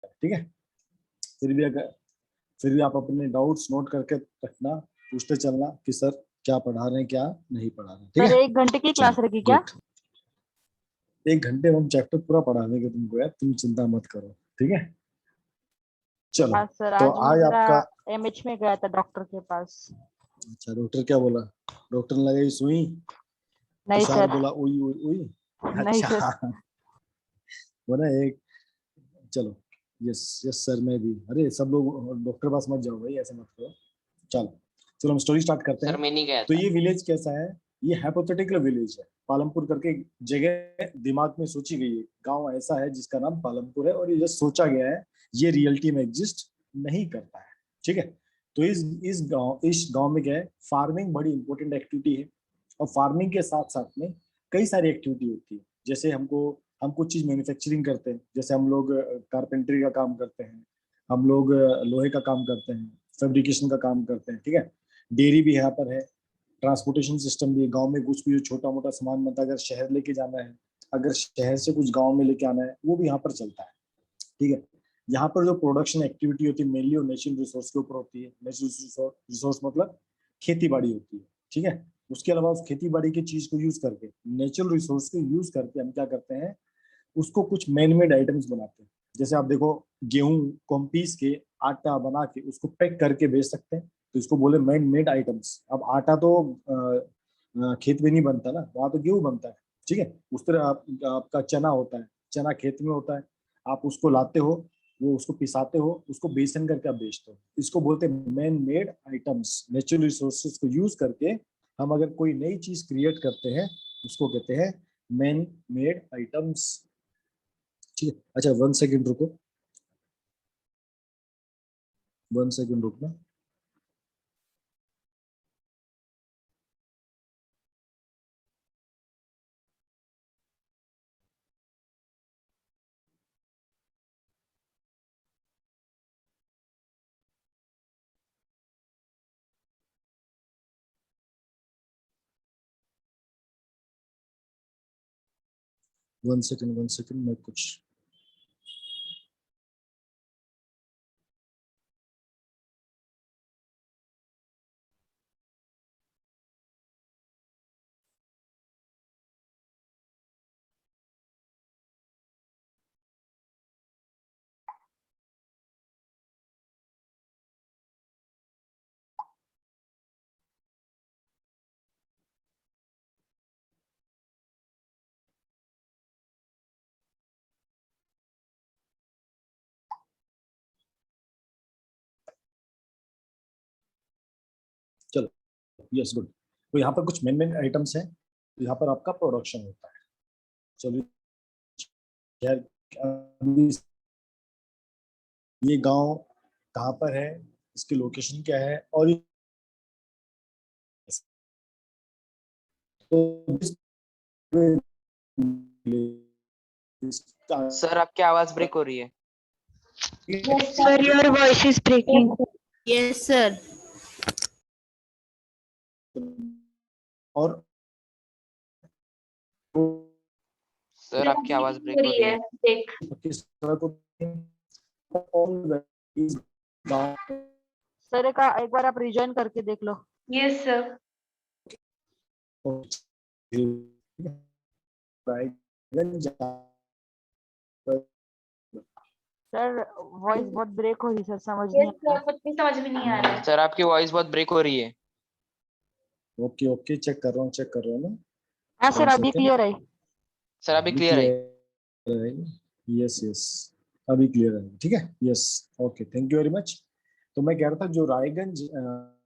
ठीक है। फिर भी आप अपने डाउट्स नोट करके रखना, पूछते चलना कि सर क्या पढ़ा रहे हैं क्या नहीं पढ़ा रहे हैं। ठीक सर है, 1 घंटे की क्लास चलो रखी क्या? गुड। 1 घंटे में हम चैप्टर पूरा पढ़ा देंगे तुमको यार, तुम चिंता मत करो। ठीक है, चलो। हाँ सर, तो आज मैं आज जरा आपका, एमएच में गया था डॉक्टर के पास। अच्छा डॉक्टर क्या बोला? डॉक्टर ने लगाई सुई, नहीं तुषार सर। बोला उई उई उई? नहीं सर। अच्छा बोला एक, चलो। यस यस सर, मैं भी, अरे सब लोग डॉक्टर पास मत जाओ भाई, ऐसे मत करो। चलो चलो हम स्टोरी स्टार्ट करते सर हैं। मैं नहीं गया तो था। ये विलेज कैसा है? ये हाइपोथेटिकल विलेज है, पालमपुर करके एक जगह दिमाग में सोची गई है, गांव ऐसा है जिसका नाम पालमपुर है, और ये जो सोचा गया है ये रियलिटी में एग्जिस्ट नहीं करता है। ठीक है, तो इस गांव में क्या है, फार्मिंग बड़ी इंपॉर्टेंट एक्टिविटी है, और फार्मिंग के साथ साथ में कई सारी एक्टिविटी होती है। जैसे हम कुछ चीज मैन्युफैक्चरिंग करते हैं, जैसे हम लोग कारपेंटरी का काम करते हैं, हम लोग लोहे का काम करते हैं, फैब्रिकेशन का काम करते हैं। ठीक है, डेयरी भी यहाँ पर है, ट्रांसपोर्टेशन सिस्टम भी है। गांव में कुछ भी जो छोटा मोटा सामान बनता है, अगर शहर लेके जाना है, अगर शहर से कुछ गांव में लेके आना है, वो भी यहाँ पर चलता है। ठीक है, यहाँ पर जो प्रोडक्शन एक्टिविटी होती है मेनली वो नेचुरल रिसोर्स के ऊपर होती है। नेचुरल रिसोर्स मतलब खेती बाड़ी होती है। ठीक है, उसके अलावा उस खेती बाड़ी की चीज को यूज करके, नेचुरल रिसोर्स को यूज करके हम क्या करते हैं, उसको कुछ मैन मेड आइटम्स बनाते हैं। जैसे आप देखो, गेहूं को हम पीस के आटा बना के उसको पैक करके बेच सकते हैं, तो इसको बोले मैन मेड आइटम्स। अब आटा तो खेत में नहीं बनता ना, वहां तो गेहूं बनता है। ठीक है, उस तरह आपका चना होता है, चना खेत में होता है, आप उसको लाते हो, वो उसको पिसाते हो, उसको बेसन करके आप बेचते हो। इसको बोलते हैं man made items. Natural resources को यूज करके हम अगर कोई नई चीज क्रिएट करते हैं, उसको कहते हैं मैन मेड आइटम्स। ठीक है, अच्छा 1 सेकेंड रुको, 1 सेकेंड रुकना। वन सेकेंड मैं कुछ, चलो यस गुड। तो यहाँ पर कुछ मेन मेन आइटम्स हैं, तो यहाँ पर आपका प्रोडक्शन होता है। चलिए यार, अभी ये गांव कहाँ पर है, इसकी लोकेशन क्या है, और तो सर आपकी आवाज ब्रेक हो रही है। Sir, your voice is breaking. Yes, sir. और सर आपकी आवाज ब्रेक हो रही है। देख किस तरह को गांव सर एक बार आप रिजॉइन करके देख लो। Yes sir. सर वॉइस बहुत ब्रेक हो रही सर, समझ नहीं यस आ रहा। सर, कुछ भी समझ में नहीं आ रहा है। सर आपकी वॉइस बहुत ब्रेक हो रही है। ओके ओके, चेक कर रहा हूँ ना। हाँ सर, 1 अभी सेकेंड, क्लियर है। सर अभी अभी क्लियर है। क्लियर है। यस यस, अभी क्लियर है। ठीक है, yes okay, thank you very much. तो मैं कह रहा था जो रायगंज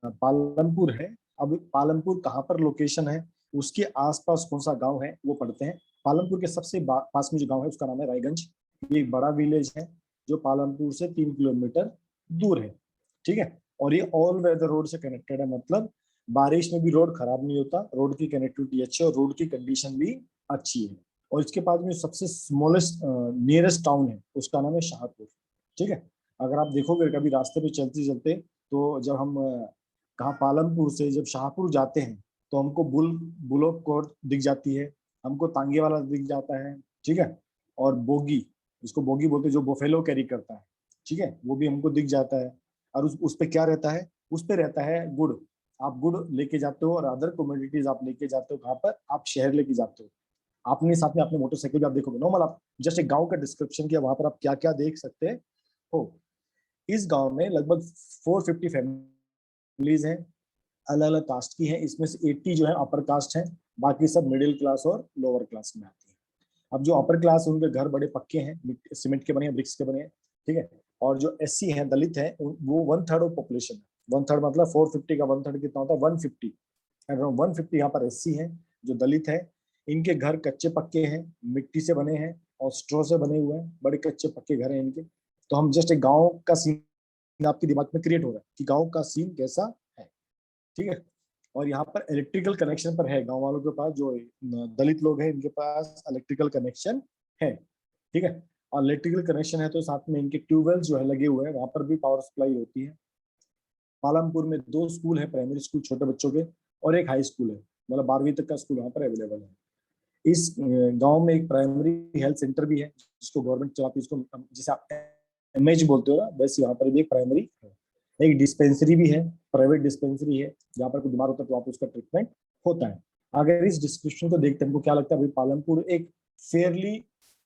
पालमपुर है, अब पालमपुर कहाँ पर लोकेशन है, उसके आसपास कौन सा गांव है वो पढ़ते हैं। पालमपुर के सबसे पास में जो गांव है उसका नाम है रायगंज। ये एक बड़ा विलेज है जो पालमपुर से 3 किलोमीटर दूर है। ठीक है, और ये ऑल वेदर रोड से कनेक्टेड है, मतलब बारिश में भी रोड खराब नहीं होता, रोड की कनेक्टिविटी अच्छी है और रोड की कंडीशन भी अच्छी है। और इसके पास में सबसे स्मॉलेस्ट नियरेस्ट टाउन है, उसका नाम है शाहपुर। ठीक है, अगर आप देखोगे कभी रास्ते पे चलते चलते, तो जब हम कहाँ पालमपुर से जब शाहपुर जाते हैं, तो हमको बुलोक कोट दिख जाती है, हमको तांगे वाला दिख जाता है। ठीक है, और बोगी, इसको बोगी बोलते हैं, जो बोफेलो कैरी करता है, ठीक है, वो भी हमको दिख जाता है। और उस पे क्या रहता है, उस पे रहता है गुड़। आप गुड़ लेके जाते हो और अदर कमोडिटीज आप लेके जाते हो कहाँ पर, आप शहर लेके जाते हो। आपने साथ में अपने मोटरसाइकिल भी आप देखोगे नॉर्मल, आप जस्ट एक गांव का डिस्क्रिप्शन किया, वहां पर आप क्या क्या देख सकते हो। इस गांव में लगभग 450 फैमिलीज हैं, अलग अलग कास्ट की हैं। इसमें से 80 जो है अपर कास्ट हैं, बाकी सब मिडिल क्लास और लोअर क्लास में आती है। अब जो अपर क्लास है उनके घर बड़े पक्के हैं, सीमेंट के बने हैं, ब्रिक्स के बने हैं, ठीक है। और जो एससी हैं, दलित हैं, वो 1/3 ऑफ पॉपुलेशन है। 1/3 मतलब 450 का 1/3 कितना होता है, 150। अराउंड 150 यहाँ पर एससी हैं जो दलित है। इनके घर कच्चे पक्के हैं, मिट्टी से बने हैं और स्ट्रॉ से बने हुए हैं, बड़े कच्चे पक्के घर हैं इनके। तो हम जस्ट एक गाँव का सीन आपके दिमाग में क्रिएट हो रहा है कि गाँव का सीन कैसा है, ठीक है। और यहाँ पर इलेक्ट्रिकल कनेक्शन पर है, गांव वालों के पास, जो दलित लोग हैं इनके पास इलेक्ट्रिकल कनेक्शन है, ठीक है। और इलेक्ट्रिकल कनेक्शन है तो साथ में इनके ट्यूबवेल जो है लगे हुए हैं, वहां पर भी पावर सप्लाई होती है। पालमपुर में 2 स्कूल है, प्राइमरी स्कूल छोटे बच्चों के, और एक हाई स्कूल है, मतलब 12वीं तक का स्कूल वहाँ पर अवेलेबल है। इस गांव में एक प्राइमरी हेल्थ सेंटर भी है जिसको गवर्नमेंट चलाती है, जिसको जिसे आप एमएच बोलते हो ना, वैसे यहाँ पर भी एक प्राइमरी है। एक डिस्पेंसरी भी है, प्राइवेट डिस्पेंसरी है, जहाँ पर कोई बीमार होता है तो वहाँ पर उसका ट्रीटमेंट होता है। अगर इस डिस्क्रिप्शन को देखते हैं हमको क्या लगता है, भाई पालमपुर एक फेयरली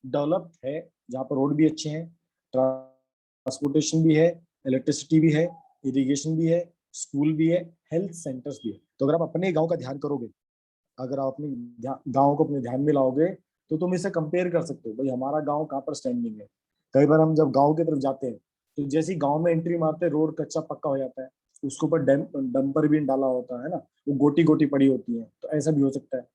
डेवलप्ड है, जहाँ पर रोड भी अच्छे हैं, ट्रांसपोर्टेशन भी है, इलेक्ट्रिसिटी भी है, इरिगेशन भी है, स्कूल भी है, हेल्थ सेंटर्स भी है। तो अगर आप अपने गाँव का ध्यान करोगे, अगर आप अपने गाँव को अपने ध्यान में लाओगे, तो तुम इसे कंपेयर कर सकते हो, भाई हमारा गाँव कहाँ पर स्टैंडिंग है। कई बार हम जब गाँव की तरफ जाते हैं तो जैसे ही गांव में एंट्री मारते, रोड कच्चा पक्का हो जाता है, उसके ऊपर डंपर भी डाला होता है ना, वो गोटी गोटी पड़ी होती है। तो ऐसा भी हो सकता है,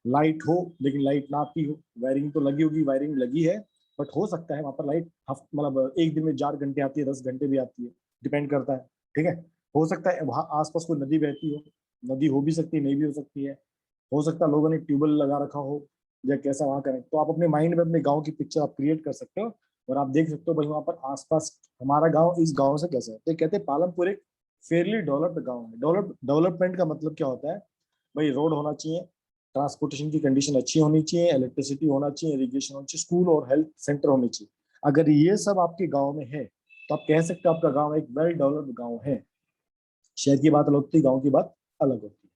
लाइट हो लेकिन लाइट ना आती हो, वायरिंग तो लगी होगी, वायरिंग लगी है, बट हो सकता है वहां पर लाइट मतलब एक दिन में 4 घंटे आती है, 10 घंटे भी आती है, डिपेंड करता है, ठीक है। हो सकता है वहां आसपास कोई नदी बहती हो, नदी हो भी सकती है, नहीं भी हो सकती है। हो सकता है लोगों ने ट्यूबवेल लगा रखा हो, या कैसा वहां करें। तो आप अपने माइंड में अपने गाँव की पिक्चर आप क्रिएट कर सकते हो, और आप देख सकते हो भाई वहां पर आसपास हमारा गांव इस गांव से कैसा है। तो कहते हैं पालमपुर एक फेयरली डेवलप्ड गांव है। डेवलपमेंट का मतलब क्या होता है, भाई रोड होना चाहिए, ट्रांसपोर्टेशन की कंडीशन अच्छी होनी चाहिए, इलेक्ट्रिसिटी होना चाहिए, इरिगेशन होना चाहिए, स्कूल और हेल्थ सेंटर होनी चाहिए। अगर ये सब आपके गाँव में है तो आप कह सकते हो आपका गाँव एक वेल डेवलप्ड गाँव है। शहर की बात अलग होती है, गाँव की बात अलग होती है।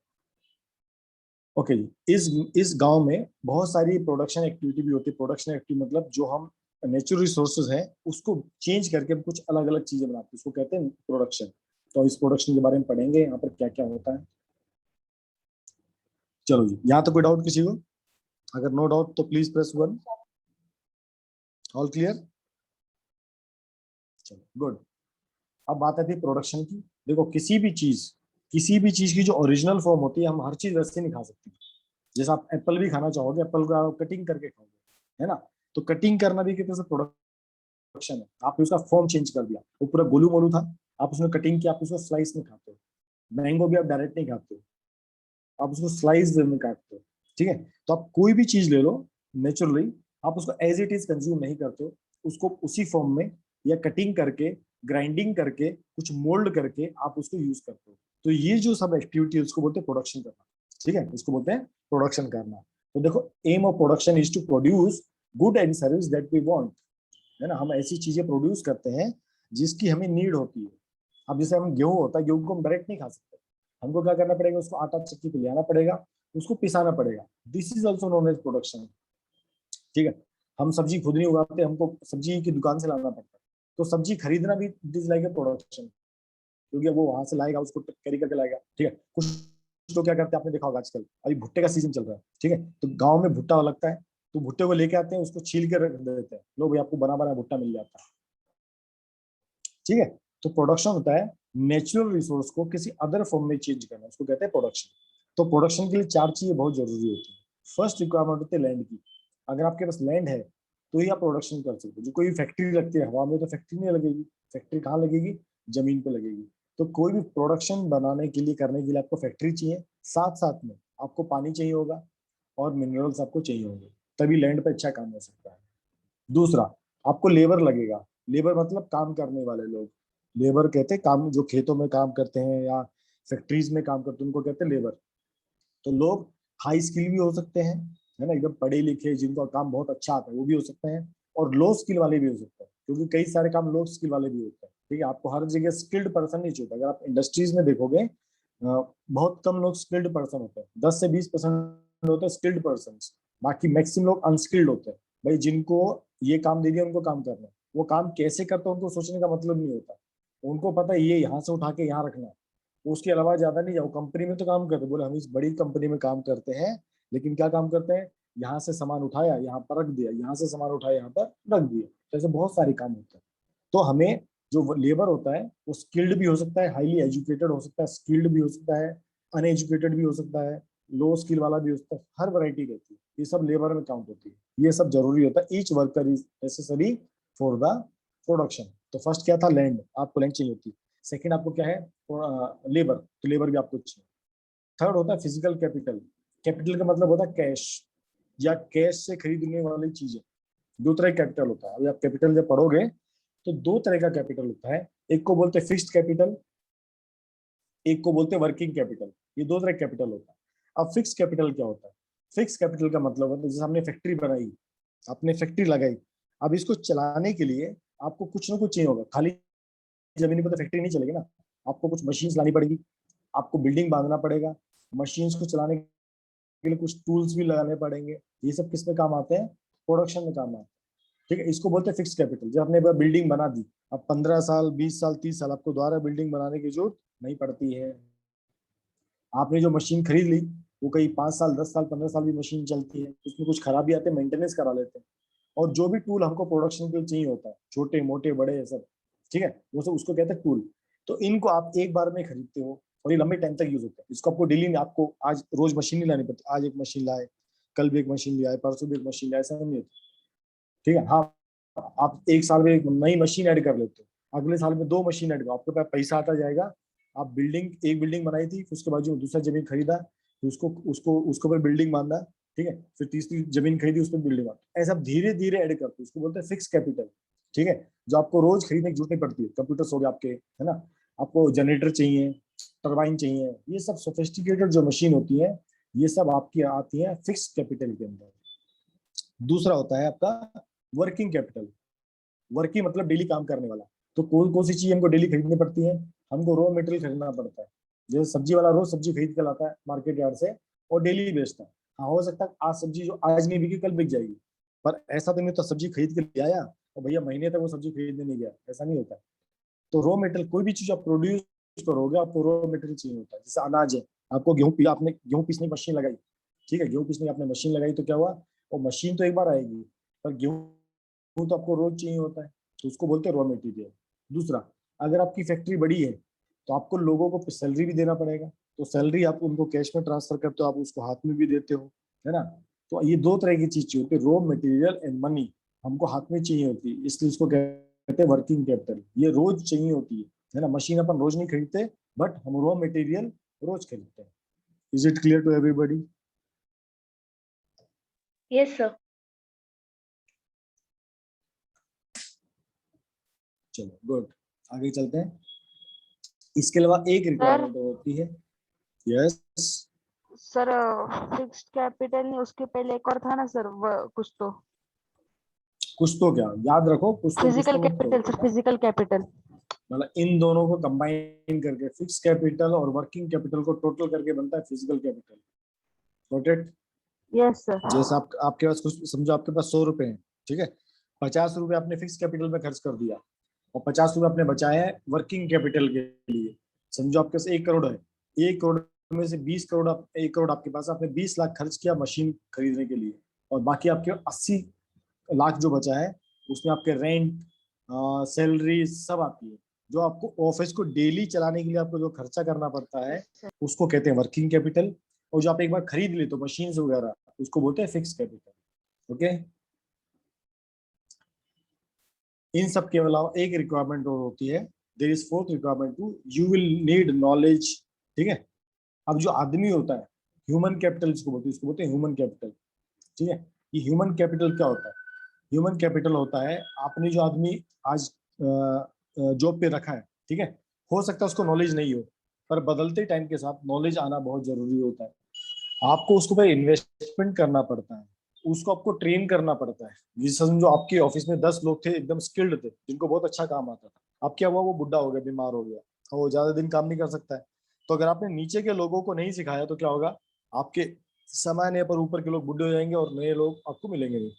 ओके जी, इस गांव में बहुत सारी प्रोडक्शन एक्टिविटी भी होती है। प्रोडक्शन एक्टिविटी मतलब जो हम नेचुरल रिसोर्सेज हैं उसको चेंज करके हम कुछ अलग अलग चीजें बनाते हैं, उसको कहते हैं प्रोडक्शन। तो इस प्रोडक्शन के बारे में पढ़ेंगे यहाँ पर क्या क्या होता है। चलो जी, यहाँ तो कोई डाउट किसी को? अगर नो डाउट तो प्लीज प्रेस 1। All clear? चलो गुड। अब बात आती है प्रोडक्शन की। देखो किसी भी चीज की जो ओरिजिनल फॉर्म होती है, हम हर चीज वैसे नहीं खा सकते। जैसे आप एप्पल भी खाना चाहोगे, एप्पल को आप कटिंग करके खाओगे, है ना। तो कटिंग करना भी कितने से प्रोडक्शन है। आपने उसका फॉर्म चेंज कर दिया, वो पूरा गोलू मोलू था, आप उसमें कटिंग किया, आप उसको स्लाइस में खाते हो। मैंगो भी आप डायरेक्ट नहीं खाते हो, आप उसको स्लाइस में काटते हो, ठीक है। तो आप कोई भी चीज ले लो नेचुरली, आप उसको एज इट इज कंज्यूम नहीं करते हो, उसको उसी फॉर्म में या कटिंग करके, ग्राइंडिंग करके, कुछ मोल्ड करके आप उसको यूज करते हो। तो ये जो सब एक्टिविटी है उसको बोलते हैं प्रोडक्शन करना, ठीक है, इसको बोलते हैं प्रोडक्शन करना। तो देखो, aim of production is to produce good and service that we want, है ना। हम ऐसी चीजें प्रोड्यूस करते हैं जिसकी हमें नीड होती है। अब जैसे हम गेहूं होता है, गेहूं को हम डायरेक्ट नहीं खा सकते, हमको क्या करना पड़ेगा, उसको आटा चक्की पे ले आना पड़ेगा, उसको पिसाना पड़ेगा। This is also known as production, ठीक है। हम सब्जी खुद नहीं उगाते, हमको सब्जी की दुकान से लाना पड़ता है। तो सब्जी खरीदना भी दिस लाइक ए प्रोडक्शन, क्योंकि वो वहां से लाएगा, उसको कैरी करके लाएगा, ठीक है। कुछ लोग क्या करते हैं, आपने देखा होगा आजकल अभी भुट्टे का सीजन चल रहा है, ठीक है। तो गाँव में भुट्टा लगता है, तो भुट्टे को लेके आते हैं, उसको छील के रख देते हैं, लो भाई आपको बना बना भुट्टा मिल जाता है, ठीक है। तो प्रोडक्शन होता है नेचुरल रिसोर्स को किसी अदर फॉर्म में चेंज करना, उसको कहते हैं प्रोडक्शन। तो प्रोडक्शन के लिए 4 चीजें बहुत जरूरी होती है। फर्स्ट रिक्वायरमेंट होती है लैंड की। अगर आपके पास लैंड है तो ही आप प्रोडक्शन कर सकते हो। जो कोई फैक्ट्री लगती है हवा में, तो फैक्ट्री नहीं लगेगी, फैक्ट्री कहाँ लगेगी, जमीन पे लगेगी। तो कोई भी प्रोडक्शन बनाने के लिए, करने के लिए आपको फैक्ट्री चाहिए, साथ साथ में आपको पानी चाहिए होगा और मिनरल्स आपको चाहिए होंगे, तभी लैंड पे अच्छा काम हो सकता है। दूसरा, आपको लेबर लगेगा। लेबर मतलब काम करने वाले लोग, लेबर कहते हैं काम, जो खेतों में काम करते हैं या फैक्ट्रीज में काम करते हैं उनको कहते हैं लेबर। तो लोग हाई स्किल भी हो सकते हैं, है ना, एकदम पढ़े लिखे जिनको काम बहुत अच्छा आता है वो भी हो सकते हैं, और लो स्किल वाले भी हो सकते हैं, क्योंकि कई सारे काम लो स्किल वाले भी होते हैं। ठीक है, आपको हर जगह स्किल्ड पर्सन नहीं चाहिए। अगर आप इंडस्ट्रीज में देखोगे बहुत कम लोग स्किल्ड पर्सन होते हैं, 10 से 20% होते हैं स्किल्ड पर्सन, बाकी मैक्सिमम लोग अनस्किल्ड होते हैं। भाई जिनको ये काम दे दिया उनको काम करना है, वो काम कैसे करते हैं उनको सोचने का मतलब नहीं होता। उनको पता है ये यहाँ से उठा के यहाँ रखना है, उसके अलावा ज्यादा नहीं जाओ। कंपनी में तो काम करते, बोले हम इस बड़ी कंपनी में काम करते हैं, लेकिन क्या काम करते हैं, यहाँ से सामान उठाया यहाँ पर रख दिया, यहाँ से सामान उठाया यहाँ पर रख दिया, जैसे बहुत सारे काम होते हैं। तो हमें जो लेबर होता है वो स्किल्ड भी हो सकता है, हाईली एजुकेटेड हो सकता है, स्किल्ड भी हो सकता है, अनएजुकेटेड भी हो सकता है, लो स्किल वाला भी हो सकता है, हर वैरायटी रहती है। ये सब लेबर में काउंट होती है, ये सब जरूरी होता है। Each worker is necessary for the production. तो फर्स्ट क्या था, लैंड, आपको लैंड चाहिए होती है। सेकंड आपको क्या है, लेबर, तो लेबर भी आपको चाहिए। थर्ड होता है फिजिकल कैपिटल। कैपिटल का मतलब होता है कैश या कैश से खरीदने वाली चीजें। दो तरह का कैपिटल होता है। अभी आप कैपिटल जब पढ़ोगे तो दो तरह का कैपिटल होता है, एक को बोलते हैं फिक्स्ड कैपिटल, एक को बोलते हैं वर्किंग कैपिटल। ये दो तरह कैपिटल होता है। अब फिक्स कैपिटल क्या होता है, फिक्स कैपिटल का मतलब होता है जैसे हमने फैक्ट्री बनाई, आपने फैक्ट्री लगाई, अब इसको चलाने के लिए आपको कुछ ना कुछ चाहिए होगा। खाली जमीन पर तो फैक्ट्री नहीं चलेगी ना, आपको कुछ मशीन्स लानी पड़ेगी, आपको बिल्डिंग बांधना पड़ेगा, मशीन्स को चलाने के लिए कुछ टूल्स भी लगाने पड़ेंगे। ये सब किस में काम आते हैं, प्रोडक्शन में काम आते हैं। ठीक है, इसको बोलते हैं फिक्स कैपिटल। जब आपने बिल्डिंग बना दी, अब 15 साल 20 साल 30 साल आपको दोबारा बिल्डिंग बनाने की जरूरत नहीं पड़ती है। आपने जो मशीन खरीद ली वो कई 5 साल 10 साल 15 साल भी मशीन चलती है, उसमें कुछ खराबी आते हैं, मेंटेनेंस करा लेते हैं। और जो भी टूल हमको प्रोडक्शन के लिए चाहिए होता है, छोटे मोटे बड़े सब, ठीक है, वो सब उसको कहते हैं टूल। तो इनको आप एक बार में खरीदते हो और ये लंबे टाइम तक यूज होता है। इसको आपको डेली, आपको आज रोज मशीन नहीं लानी पड़ती, आज एक मशीन लाए, कल भी एक मशीन ले आए, परसों भी एक मशीन ले आए, ऐसा नहीं होता। ठीक है, हाँ, आप एक साल में एक नई मशीन ऐड कर लेते हो, अगले साल में 2 मशीन ऐड करो, आपके पास पैसा आता जाएगा। आप एक बिल्डिंग बनाई थी, फिर उसके बाजू में दूसरा जमीन खरीदा, फिर उसको उसको उसको पर बिल्डिंग बांधा, ठीक है, फिर तीसरी जमीन खरीदी, उस पर बिल्डिंग बांधा, ऐसा धीरे धीरे ऐड करते हो, उसको बोलते हैं फिक्स कैपिटल। ठीक है, जो आपको रोज खरीदने की जरूरत नहीं पड़ती है। कंप्यूटर्स हो गए आपके, है ना, आपको जनरेटर चाहिए, टरबाइन चाहिए, ये सब सोफिस्टिकेटेड जो मशीन होती है, ये सब आपकी आती है फिक्स कैपिटल के अंदर। दूसरा होता है आपका वर्किंग कैपिटल। वर्किंग मतलब डेली काम करने वाला। तो कौन कौन सी चीज हमको डेली खरीदनी पड़ती है, हमको रॉ मटेरियल खरीदना पड़ता है। जैसे सब्जी वाला रोज सब्जी खरीद के लाता है मार्केट यार्ड से और डेली बेचता है। हाँ, हो सकता है आज सब्जी जो आज नहीं बिकी कल बिक जाएगी, पर ऐसा तो नहीं तो सब्जी खरीद के ले आया और भैया महीने तक वो सब्जी खरीदने नहीं गया, ऐसा नहीं होता। तो रॉ मटेरियल, कोई भी चीज आप प्रोड्यूस करोगे आपको रॉ मटेरियल चाहिए होता है। जैसे अनाज है, आपको आपने गेहूं पीसने की मशीन लगाई, ठीक है, गेहूं पीसने की आपने मशीन लगाई, तो क्या हुआ, वो मशीन तो एक बार आएगी, पर गेहूं तो आपको रोज चाहिए होता है, तो उसको बोलते हैं रॉ मटेरियल। दूसरा, अगर आपकी फैक्ट्री बड़ी है तो आपको लोगों को सैलरी भी देना पड़ेगा, तो सैलरी आप उनको कैश में ट्रांसफर करते हो, आप उसको हाथ में भी देते हो, है ना। तो ये दो तरह की चीज चाहिए होती है, रॉ मटेरियल एंड मनी, हमको हाथ में चाहिए होती है, इसलिए इसको कहते हैं वर्किंग कैपिटल। ये रोज चाहिए होती है ना। मशीन अपन रोज नहीं खरीदते, बट हम रॉ मटेरियल रोज खरीदते हैं। Is it clear to everybody? Yes, sir. चलो गुड, आगे चलते हैं। इसके अलावा एक रिक्वायरमेंट होती है। यस सर, फिक्स्ड कैपिटल नहीं, उसके पहले एक और था ना सर, कुछ तो कुछ तो क्या याद रखो, कुछ तो physical capital sir, physical capital. मतलब इन दोनों को कंबाइन करके फिक्स कैपिटल और वर्किंग कैपिटल को टोटल करके बनता है physical capital. Got it? Yes sir. जैसे आपके पास कुछ, समझो आपके पास 100 रुपए हैं, ठीक है, 50 रुपए आपने फिक्स कैपिटल में खर्च कर दिया और 50 रुपए आपने बचाए हैं वर्किंग कैपिटल के लिए। समझो आपके पास 1 करोड़ है, 1 करोड़ में से 20 करोड़ 1 करोड़ आपके पास, आपने 20 लाख खर्च किया मशीन खरीदने के लिए, और बाकी आपके 80 लाख जो बचा है उसमें आपके रेंट, सैलरी सब आती है। जो आपको ऑफिस को डेली चलाने के लिए आपको जो खर्चा करना पड़ता है उसको कहते हैं वर्किंग कैपिटल। और जो आप एक बार खरीद ले तो मशीन वगैरह, उसको बोलते हैं फिक्स कैपिटल। ओके, इन सब के अलावा एक रिक्वायरमेंट और होती है, there is fourth requirement too, you will need knowledge. ठीक है, अब जो आदमी होता है, ह्यूमन कैपिटल इसको बोलते हैं ह्यूमन कैपिटल। ठीक है, ये ह्यूमन कैपिटल क्या होता है? ह्यूमन कैपिटल होता है आपने जो आदमी आज जॉब पे रखा है, ठीक है, हो सकता है उसको नॉलेज नहीं हो, पर बदलते टाइम के साथ नॉलेज आना बहुत जरूरी होता है। आपको उसको पर इन्वेस्टमेंट करना पड़ता है, उसको आपको ट्रेन करना पड़ता है। जैसे समझो आपके ऑफिस में 10 लोग थे एकदम स्किल्ड थे जिनको बहुत अच्छा काम आता था, अब क्या हुआ, वो बुढ़ा हो गया, बीमार हो गया, वो ज्यादा दिन काम नहीं कर सकता है। तो अगर आपने नीचे के लोगों को नहीं सिखाया तो क्या होगा, आपके समय आने पर ऊपर के लोग बुढ़े हो जाएंगे और नए लोग आपको मिलेंगे नहीं।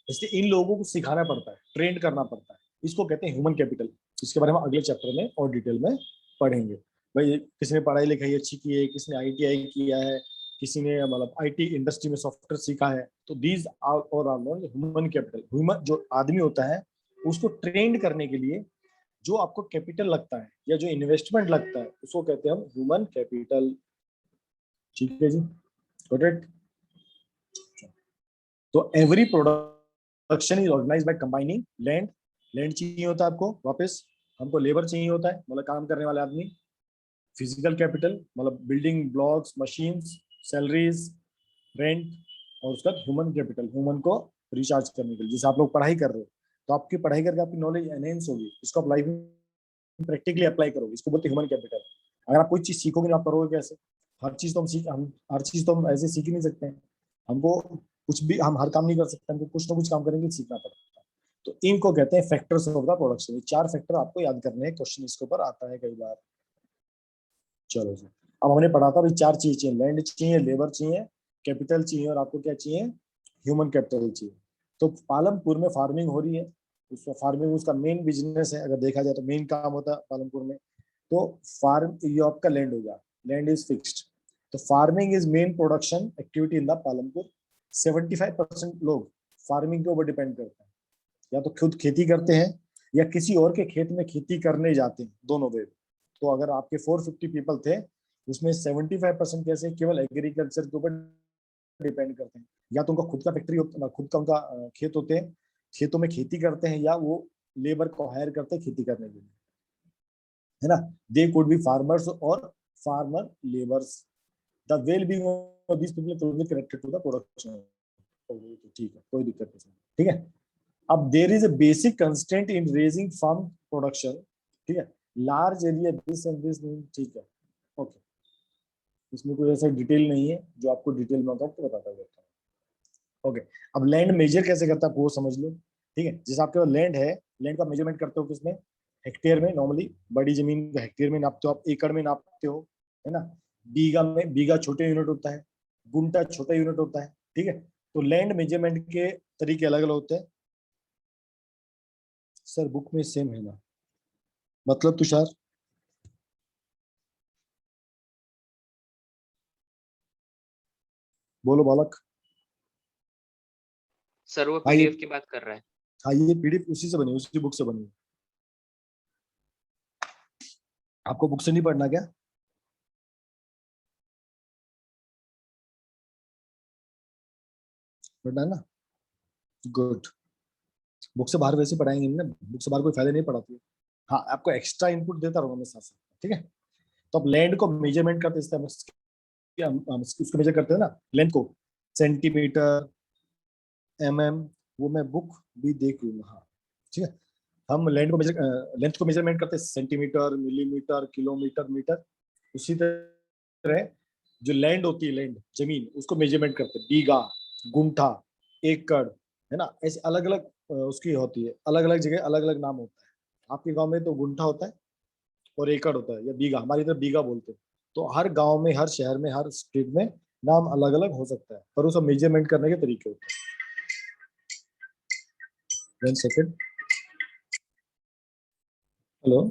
इसलिए इन लोगों को सिखाना पड़ता है, ट्रेन करना पड़ता है। इसको कहते हैं ह्यूमन कैपिटल। इसके बारे में अगले चैप्टर में और डिटेल में पढ़ेंगे। भाई किसी ने पढ़ाई लिखाई अच्छी की है, किसी ने ITI किया है, किसी ने मतलब IT इंडस्ट्री में सॉफ्टवेयर सीखा है, तो दीज आर और are non human capital. Human जो आदमी होता है उसको ट्रेंड करने के लिए जो आपको कैपिटल लगता है या जो इन्वेस्टमेंट लगता है उसको कहते हैं हम ह्यूमन कैपिटल। ठीक है जी, गॉट इट। तो every production is organised by combining land, land चाहिए होता है आपको, वापस हमको लेबर चाहिए होता है मतलब काम करने वाले आदमी, फिजिकल कैपिटल मतलब building blocks, machines, salaries, rent, और उसका ह्यूमन कैपिटल, ह्यूमन को रिचार्ज करने के लिए। जैसे आप लोग पढ़ाई कर रहे हो तो आपकी पढ़ाई करके आपकी नॉलेज एनहेंस होगी, इसको आप लाइफ में प्रैक्टिकली अप्लाई करोगे, इसको बोलते हैं ह्यूमन कैपिटल। अगर आप कोई चीज सीखोगे ना, आप करोगे कैसे? हर चीज तो हम हर चीज तो हम ऐसे सीख ही नहीं सकते हैं। हमको कुछ भी, हम हर काम नहीं कर सकते, हमको कुछ ना कुछ काम करेंगे, सीखना पड़ता है। तो इनको कहते हैं फैक्टर्स ऑफ द प्रोडक्शन। ये 4 फैक्टर आपको याद करने हैं, क्वेश्चन इसके ऊपर आता है कई बार। चलो जी, अब हमने पढ़ा था भाई 4 चीज चाहिए, लैंड चाहिए, लेबर चाहिए, कैपिटल चाहिए, और आपको क्या चाहिए, ह्यूमन कैपिटल चाहिए। तो पालमपुर में फार्मिंग हो रही है, उसमें फार्मिंग उसका मेन बिजनेस है, अगर देखा जाए तो मेन काम होता है पालमपुर में। तो फार्म, ये आपका लैंड हो गया, लैंड इज फिक्स्ड। तो farming is main production activity in the Palampur. 75% लोग फार्मिंग के ऊपर डिपेंड करते हैं, या तो खुद खेती करते हैं या किसी और के खेत में खेती करने जाते हैं, दोनों वे। तो अगर आपके 450 पीपल थे, उसमें 75% कैसे केवल एग्रीकल्चर के ऊपर डिपेंड करते हैं, या तो उनका खुद का फैक्ट्री होता, खुद का उनका खेत होते हैं, खेतों में खेती करते हैं, या वो लेबर को हायर करते हैं खेती करने के लिए, है ना। दे कुड बी फार्मर्स और farmer labours. The well being of this people closely connected to the production. ठीक है, कोई दिक्कत नहीं, ठीक है। अब there is a basic constant in raising farm production, ठीक है, large area this and this, ठीक है, ओके। इसमें कोई ऐसा डिटेल नहीं है, जो आपको डिटेल में होता है तो बताता रहता हूँ, ओके। अब लैंड मेजर कैसे करता है वो समझ लो, ठीक है। जैसे आपके पास लैंड है, लैंड का मेजरमेंट करते हो किसमें, हेक्टेयर में। नॉर्मली बड़ी जमीन को हेक्टेयर में नापते हो आप, एकड़ में नापते हो, है ना। बीघा में, बीघा छोटे यूनिट होता है, गुंटा छोटा यूनिट होता है, ठीक है। तो लैंड मेजरमेंट के तरीके अलग अलग होते हैं। सर बुक में सेम है ना, मतलब तुषार, बोलो बालक। सर वो हाँ ये, PDF की बात कर रहा है। हाँ ये PDF उसी से बनी, उसी बुक से बनी। आपको बुक से नहीं पढ़ना क्या? पढ़ना है ना, गुड। बुक से बाहर वैसे पढ़ाएंगे नहीं ना, बुक से बाहर कोई फायदा नहीं पढ़ाती है। हाँ, आपको एक्स्ट्रा इनपुट देता रहूंगा मैं साथ साथ, ठीक है। तो अब लैंड को मेजरमेंट करते हैं, हम इसको मेजर करते हैं ना लेंथ को, सेंटीमीटर, वो मैं बुक भी देख लूंगा, हाँ ठीक है। हम लैंड को मेजर, लेंथ को मेजरमेंट करते हैं सेंटीमीटर, मिलीमीटर, किलोमीटर, मीटर। उसी तरह जो लैंड होती है, लैंड जमीन, उसको मेजरमेंट करते हैं, बीघा, गुंठा, एकड़, है ना। ऐसे अलग अलग उसकी होती है, अलग अलग जगह अलग अलग नाम होता है। आपके गांव में तो गुंठा होता है और एकड़ होता है, या बीघा, हमारी तरफ बीघा बोलते हैं। तो हर गांव में, हर शहर में, हर स्टेट में नाम अलग अलग हो सकता है, पर उसको मेजरमेंट करने के तरीके होते हैं। 1 सेकेंड, हेलो।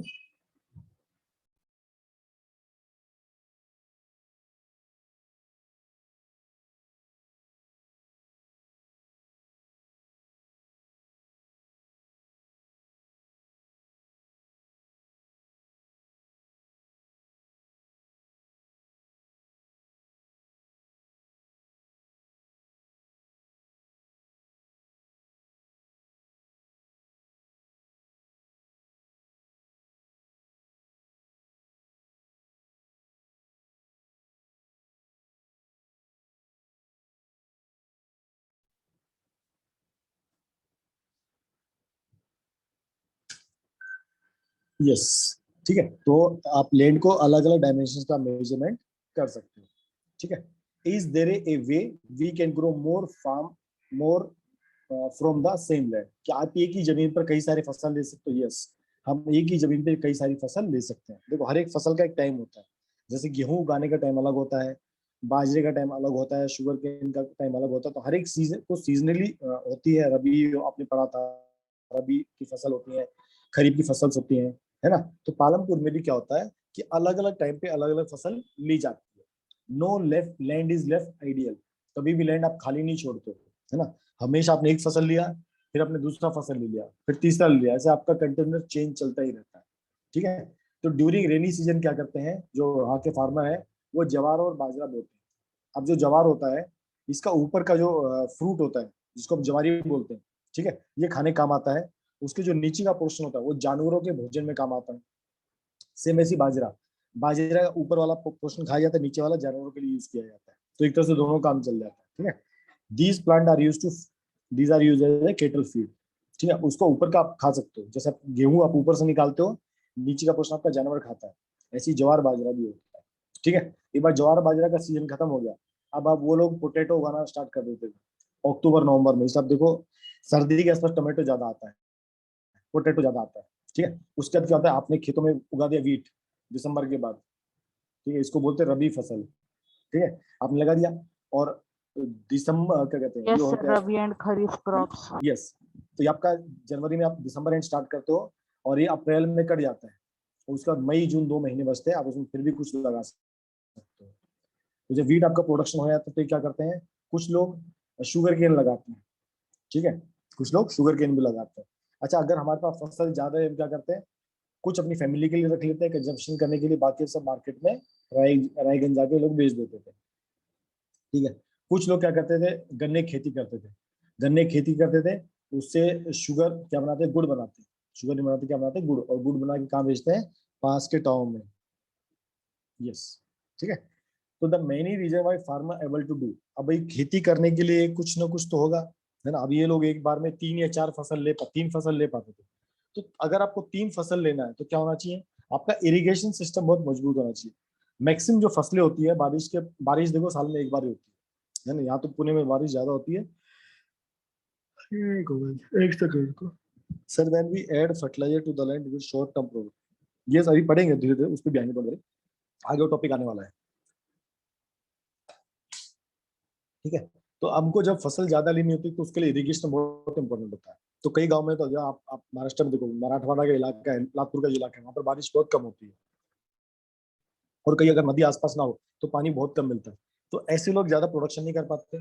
यस, ठीक है। तो आप लैंड को अलग अलग डायमेंशन का मेजरमेंट कर सकते हो, ठीक है। Is there a way we can grow more farm more from the same land? क्या आप एक ही जमीन पर कई सारी फसल ले सकते हो? यस, हम एक ही जमीन पे कई सारी फसल ले सकते हैं। देखो, हर एक फसल का एक टाइम होता है। जैसे गेहूं उगाने का टाइम अलग होता है, बाजरे का टाइम अलग होता है, शुगर केन का टाइम अलग होता है। तो हर एक सीजन को सीजनली होती है। रबी आपने पढ़ा था, रबी की फसल होती है, खरीफ की फसल होती है ना? तो पालमपुर में भी क्या होता है कि अलग अलग टाइम पे अलग अलग फसल ली जाती है। No left land is left ideal. कभी भी लैंड आप खाली नहीं छोड़ते हो, है ना? हमेशा आपने एक फसल लिया, फिर आपने दूसरा फसल ले लिया, फिर तीसरा ले लिया, ऐसे आपका कंटेनर चेंज चलता ही रहता है। ठीक है? तो ड्यूरिंग रेनी सीजन क्या करते हैं जो वहाँ के फार्मर है, वो ज्वार और बाजरा बोते हैं। अब जो ज्वार होता है, इसका ऊपर का जो फ्रूट होता है, जिसको हम ज्वारी बोलते हैं, ठीक है, ये खाने काम आता है। उसके जो नीचे का पोर्शन होता है, वो जानवरों के भोजन में काम आता है। सेम ऐसी बाजरा, बाजरा का ऊपर वाला पोर्शन खाया जाता है, नीचे वाला जानवरों के लिए यूज किया जाता है। तो एक तरह से दोनों काम चल जाता है। ठीक है? These plant are use to these are use as a cattle feed. ठीक है? उसको ऊपर का आप खा सकते हो, जैसे गेहूं आप ऊपर से निकालते हो, नीचे का पोर्शन आपका जानवर खाता है, ऐसी ज्वार बाजरा भी होता है। ठीक है? एक बार ज्वार बाजरा का सीजन खत्म हो गया, अब आप वो लोग पोटैटो उगाना स्टार्ट कर देते थे अक्टूबर नवंबर में। इस आप देखो, सर्दी के आसपास टमाटो ज्यादा आता है, पोटैटो ज्यादा आता है। ठीक है? उसके बाद क्या होता है, आपने खेतों में उगा दिया वीट दिसंबर के बाद। ठीक है? इसको बोलते हैं रबी फसल। ठीक है? आपने लगा दिया, और दिसंबर क्या कहते हैं, यस जो सर, होता रबी एंड खरीफ क्रॉप्स। है, यस, तो ये आपका जनवरी में आप दिसंबर एंड स्टार्ट करते हो, और ये अप्रैल में कट जाता है। उसके बाद मई जून 2 महीने बचते हैं, आप उसमें फिर भी कुछ लगा सकते हो। तो जब वीट आपका प्रोडक्शन हो जाता है, तो ये क्या करते हैं, कुछ लोग शुगर केन लगाते हैं। ठीक है? कुछ लोग शुगर केन भी लगाते हैं। अच्छा, अगर हमारे पास फसल ज्यादा है, क्या करते हैं, कुछ अपनी फैमिली के लिए रख लेते हैं कंजम्पशन करने के लिए, बाकी सब मार्केट में रायगंज जाके लोग बेच देते थे। ठीक है? कुछ लोग क्या करते थे, गन्ने की खेती करते थे। गन्ने की खेती करते थे, उससे शुगर क्या बनाते हैं, गुड़ बनाते हैं। शुगर नहीं बनाते, क्या बनाते हैं, गुड़। और गुड़ बना के कहाँ बेचते हैं, पास के टाउन में। यस। ठीक है? तो the many reason why farmer able to do, अब भाई खेती करने के लिए कुछ ना कुछ तो होगा, है ना? अब ये लोग एक बार में 3 ले पाते थे। तो अगर आपको 3 फसल लेना है, तो क्या होना चाहिए, आपका इरिगेशन सिस्टम बहुत मजबूत होना चाहिए। मैक्सिमम जो फसलें होती है, बारिश देखो साल में एक बार ही होती है ना? यहाँ तो पुणे में बारिश ज्यादा होती है। एक सेकंड को sir, when we add fertiliser to the land with short term programme, ये सभी पढ़ेंगे धीरे धीरे, उस पर भी आएंगे थोड़ी देर, आगे वो टॉपिक आने वाला है। ठीक है? तो हमको जब फसल ज्यादा लेनी होती है, तो उसके लिए इरिगेशन बहुत इंपॉर्टेंट होता है। तो कई गांव में तो जो आप महाराष्ट्र में देखो, मराठवाड़ा का इलाका है, लातूर का इलाका है, वहाँ पर बारिश बहुत कम होती है, और कहीं अगर नदी आसपास ना हो तो पानी बहुत कम मिलता है। तो ऐसे लोग ज्यादा प्रोडक्शन नहीं कर पाते,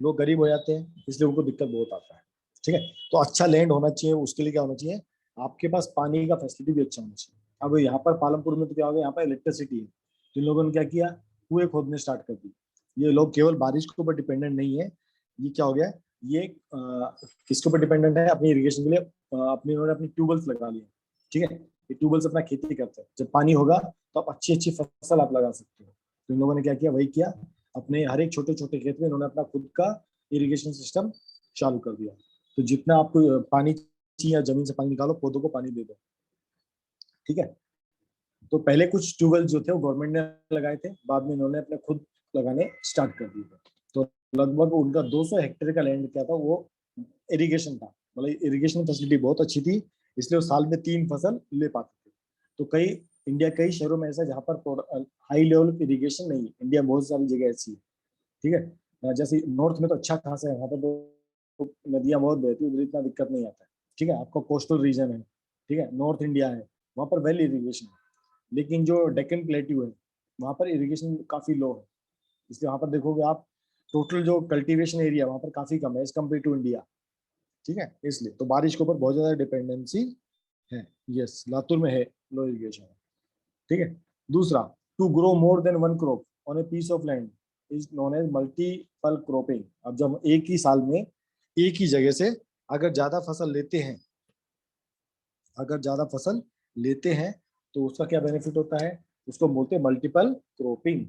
लोग गरीब हो जाते हैं, इसलिए उनको दिक्कत बहुत आता है। ठीक है? तो अच्छा लैंड होना चाहिए, उसके लिए क्या होना चाहिए, आपके पास पानी का फैसिलिटी भी अच्छा होना चाहिए। अब यहाँ पर पालमपुर में तो क्या हो गया, यहाँ पर इलेक्ट्रिसिटी है, तो इन लोगों ने क्या किया, कुएं खोदने स्टार्ट कर दी। ये लोग केवल बारिश के ऊपर डिपेंडेंट नहीं है। ये क्या हो गया, ये किसके ऊपर डिपेंडेंट है, अपनी इरिगेशन के लिए अपनी इन्होंने अपनी ट्यूबवेल्स लगा लिए। ठीक है? ये ट्यूबवेल्स अपना खेती करते हैं, जब पानी होगा तो आप अच्छी अच्छी फसल आप लगा सकते हो। तो इन लोगों ने क्या किया, वही किया, अपने हर एक छोटे छोटे खेत में इन्होंने अपना खुद का इरिगेशन सिस्टम चालू कर दिया। तो जितना आपको पानी चाहिए, जमीन से पानी निकालो, पौधों को पानी दे दो। ठीक है? तो पहले कुछ ट्यूबवेल जो थे वो गवर्नमेंट ने लगाए थे, बाद में इन्होंने अपने खुद लगाने स्टार्ट कर दिए थे। तो लगभग उनका 200 हेक्टेयर का लैंड क्या था, वो इरिगेशन था। मतलब इरिगेशन फैसिलिटी बहुत अच्छी थी, इसलिए वो साल में 3 फसल ले पाते थे। तो कई शहरों में ऐसा जहाँ पर हाई लेवल इरिगेशन नहीं है, इंडिया में बहुत सारी जगह ऐसी है। ठीक है? जैसे नॉर्थ में तो अच्छा खासा है, वहाँ पर तो नदियां बहुत बहती है, उधर इतना दिक्कत नहीं आता है। ठीक है? आपका कोस्टल रीजन है, ठीक है, नॉर्थ इंडिया है, वहाँ पर वेल इरिगेशन है। लेकिन जो डेक्कन प्लेट्यू है, वहाँ पर इरिगेशन काफी लो है, इसलिए वहाँ पर देखोगे आप, टोटल जो कल्टीवेशन एरिया वहाँ पर काफी कम है एज कम्पेयर टू इंडिया। ठीक है? इसलिए तो बारिश के ऊपर बहुत ज्यादा डिपेंडेंसी है। यस, लातूर में है लो इरिगेशन। ठीक है? दूसरा, to grow more than one crop on a piece of land is known as multiple cropping. अब जब एक ही साल में एक ही जगह से अगर ज्यादा फसल लेते हैं, तो उसका क्या बेनिफिट होता है, उसको बोलते हैं मल्टीपल क्रॉपिंग।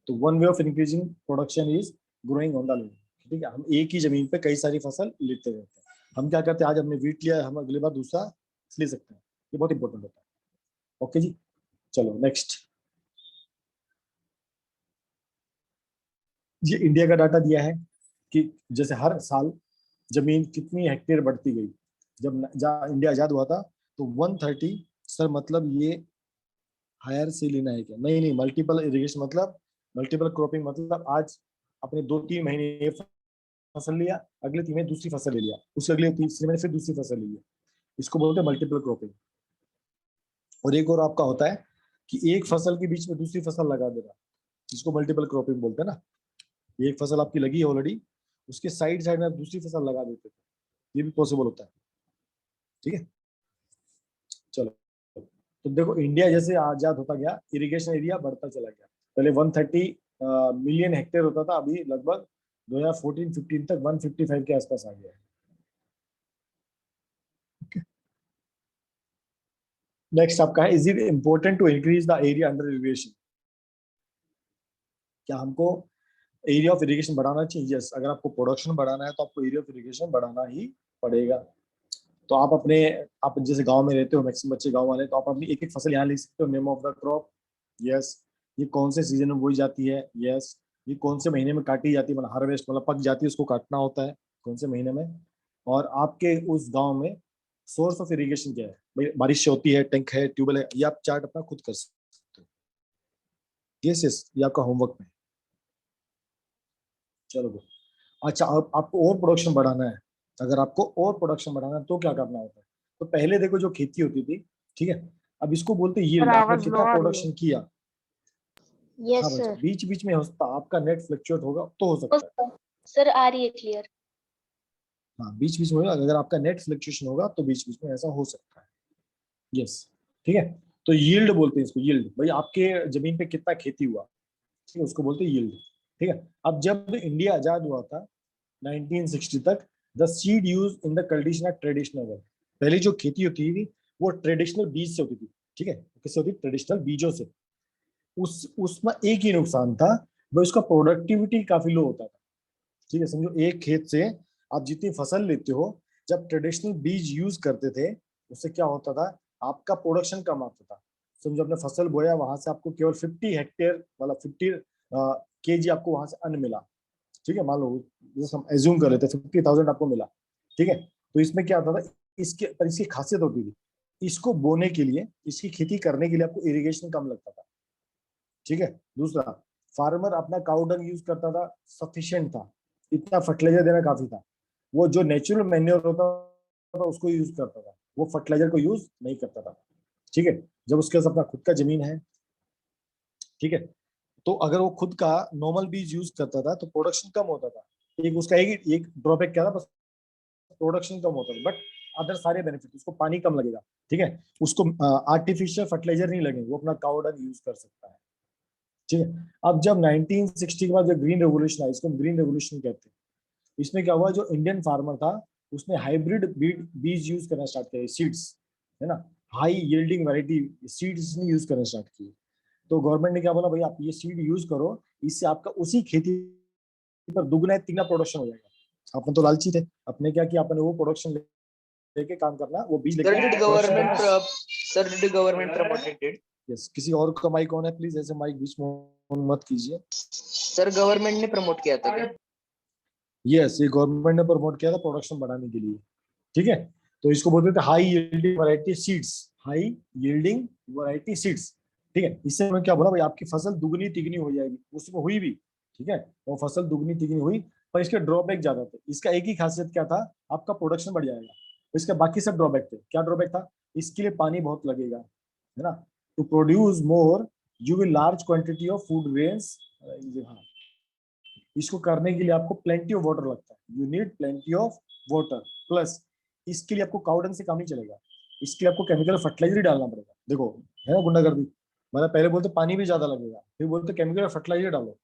तो one way of increasing production is growing on the land. ठीक है? हम एक ही जमीन पे कई सारी फसल लेते रहते हैं। हम क्या करते हैं, आज हमने वीट लिया, हम अगली बार दूसरा ले सकते हैं। ये बहुत इंपॉर्टेंट होता है। ओके जी, चलो नेक्स्ट। ये इंडिया का डाटा दिया है कि जैसे हर साल जमीन कितनी हेक्टेयर बढ़ती गई। जब इंडिया आजाद हुआ था तो 130, सर मतलब ये हायर से लेना है क्या? नहीं नहीं, मल्टीपल इरिगेशन मतलब मल्टीपल क्रॉपिंग मतलब आज अपने 2-3 महीने ये फसल लिया, अगले 3 महीने दूसरी फसल ले लिया, उसके अगले 3 महीने फिर दूसरी फसल ले लिया, इसको बोलते हैं मल्टीपल क्रॉपिंग। और एक और आपका होता है कि एक फसल के बीच में दूसरी फसल लगा देना, जिसको मल्टीपल क्रॉपिंग बोलते हैं ना। एक फसल आपकी लगी है ऑलरेडी, उसके साइड साइड में आप दूसरी फसल लगा देते थे, ये भी पॉसिबल होता है। ठीक है, चलो तो देखो इंडिया जैसे आजाद होता गया इरिगेशन एरिया बढ़ता चला गया। पहले 130 मिलियन हेक्टेयर होता था, अभी लगभग 2014-15 तक 155 के आसपास आ गया है। नेक्स्ट आपका है, is it important to increase the area under irrigation? क्या हमको एरिया ऑफ इरिगेशन बढ़ाना चाहिए? यस, अगर आपको प्रोडक्शन बढ़ाना है तो आपको एरिया ऑफ इरिगेशन बढ़ाना ही पड़ेगा। तो आप जैसे गांव में रहते हो, मैक्सिमम बच्चे गांव वाले, तो आप अपनी एक एक फसल यहाँ लिख सकते हो, name of the crop, yes, ये कौन से सीजन में बोई जाती है, यस, ये कौन से महीने में काटी जाती है, मतलब हार्वेस्ट मतलब पक जाती है, उसको काटना होता है कौन से महीने में, और आपके उस गांव में सोर्स ऑफ इरिगेशन क्या है, भाई बारिश से होती है, टैंक है, ट्यूबवेल है, ये आप चार्ट अपना खुद कर सकते हो। यस यस, ये आपका होमवर्क में। चलो good। अच्छा, अब आपको और प्रोडक्शन बढ़ाना है, अगर आपको और प्रोडक्शन बढ़ाना है तो क्या करना होता है? तो पहले देखो जो खेती होती थी, ठीक है, अब इसको बोलते हैं सर यील्ड, आपने आवाज लो कितना आ रही है। प्रोडक्शन किया। यस हाँ बच्चा, सर। बीच बीच में होता, आपका नेट फ्लक्चुएट होगा तो हो सकता है। सर आ रही है क्लियर। हाँ बीच बीच में होगा, अगर आपका नेट फ्लक्चुएशन होगा तो बीच बीच में ऐसा हो सकता है। यस, ठीक है, तो यील्ड बोलते हैं इसको, यील्ड, भाई आपके जमीन पे कितना खेती हुआ, ठीक है, उसको बोलते हैं यील्ड। ठीक है, अब जब इंडिया आजाद हुआ था 1960 तक, the seed use in the cultivation are traditional. पहले जो खेती होती थी वो ट्रेडिशनल बीज से होती थी, ठीक है, किससे होती? ट्रेडिशनल बीजों से। उसमें एक ही नुकसान था, भाई उसका प्रोडक्टिविटी काफी लो होता था। ठीक है, समझो एक खेत से आप जितनी फसल लेते हो, जब ट्रेडिशनल बीज यूज करते थे उससे क्या होता था, आपका प्रोडक्शन कम आता था। समझो आपने फसल बोया, वहां से आपको केवल 50 हेक्टेयर मतलब 50 केजी आपको वहां से अन्न मिला। ठीक है, मान लो जैसे हम एज्यूम कर लेते 50,000 आपको मिला। ठीक है, तो इसमें क्या होता था, इसकी खासियत होती थी, इसको बोने के लिए, इसकी खेती करने के लिए आपको इरिगेशन कम लगता था। ठीक है, दूसरा, फार्मर अपना काउ डंग यूज करता था, सफिशिएंट था, इतना फर्टिलाइजर देना काफी था। वो जो नेचुरल मैन्योर होता था उसको यूज करता था, वो फर्टिलाइजर को यूज नहीं करता था। ठीक है, जब उसके पास अपना खुद का जमीन है, ठीक है, तो अगर वो खुद का नॉर्मल बीज यूज करता था तो प्रोडक्शन कम होता था। एक उसका एक ड्रॉबैक क्या था, बस प्रोडक्शन कम होता था, बट अदर सारे बेनिफिट, उसको पानी कम लगेगा, ठीक है, उसको आर्टिफिशियल फर्टिलाइजर नहीं लगेंगे, वो अपना काउ डंग यूज कर सकता है। ठीक है, अब जब 1960 के बाद जो ग्रीन रेवोल्यूशन आई, इसको ग्रीन रेवोल्यूशन कहते हैं, इसमें क्या हुआ, जो इंडियन फार्मर था उसने हाइब्रिड बीज यूज करना स्टार्ट किया, सीड्स, है ना, हाई यील्डिंग वैरायटी सीड्स ने यूज करना स्टार्ट किए। तो गवर्नमेंट ने क्या बोला, भाई आप ये सीड यूज करो, इससे आपका उसी खेती पर दुगना तिगना प्रोडक्शन हो जाएगा। आपने तो लालची थे, अपने क्या किया, अपने वो प्रोडक्शन लेके काम करना, वो बीज Sir, लेके did प्रोडक्शन government करना। sir, did government promoted it? Yes, किसी और का माइक ऑन है प्लीज, ऐसे माइक बीच में on मत कीजिए। सर गवर्नमेंट ने प्रमोट किया था क्या? यस, ये गवर्नमेंट ने प्रमोट किया था प्रोडक्शन बढ़ाने के लिए। ठीक है, तो इसको बोलते थे high yielding variety seeds, high yielding variety seeds. ठीक है, इससे मैं क्या बोला, भाई आपकी फसल दुगनी तिगनी हो जाएगी, उसमें हुई भी। ठीक है, वो फसल दुगनी तिगनी हुई, पर इसके ड्रॉबैक ज्यादा थे। इसका एक ही खासियत क्या था, आपका प्रोडक्शन बढ़ जाएगा, इसके बाकी सब ड्रॉबैक थे। क्या ड्रॉबैक था, इसके लिए पानी बहुत लगेगा, है ना, to produce more you will large quantity of food grains. इसको करने के लिए आपको प्लेंटी ऑफ वाटर लगता है, you need plenty of water, plus इसके लिए आपको काउडंग से काम नहीं चलेगा, इसके लिए आपको केमिकल फर्टिलाइजर ही डालना पड़ेगा। देखो है ना गुंडागर्दी, मतलब पहले बोलते पानी भी ज्यादा लगेगा, फिर बोलते केमिकल फर्टिलाइजर डालो,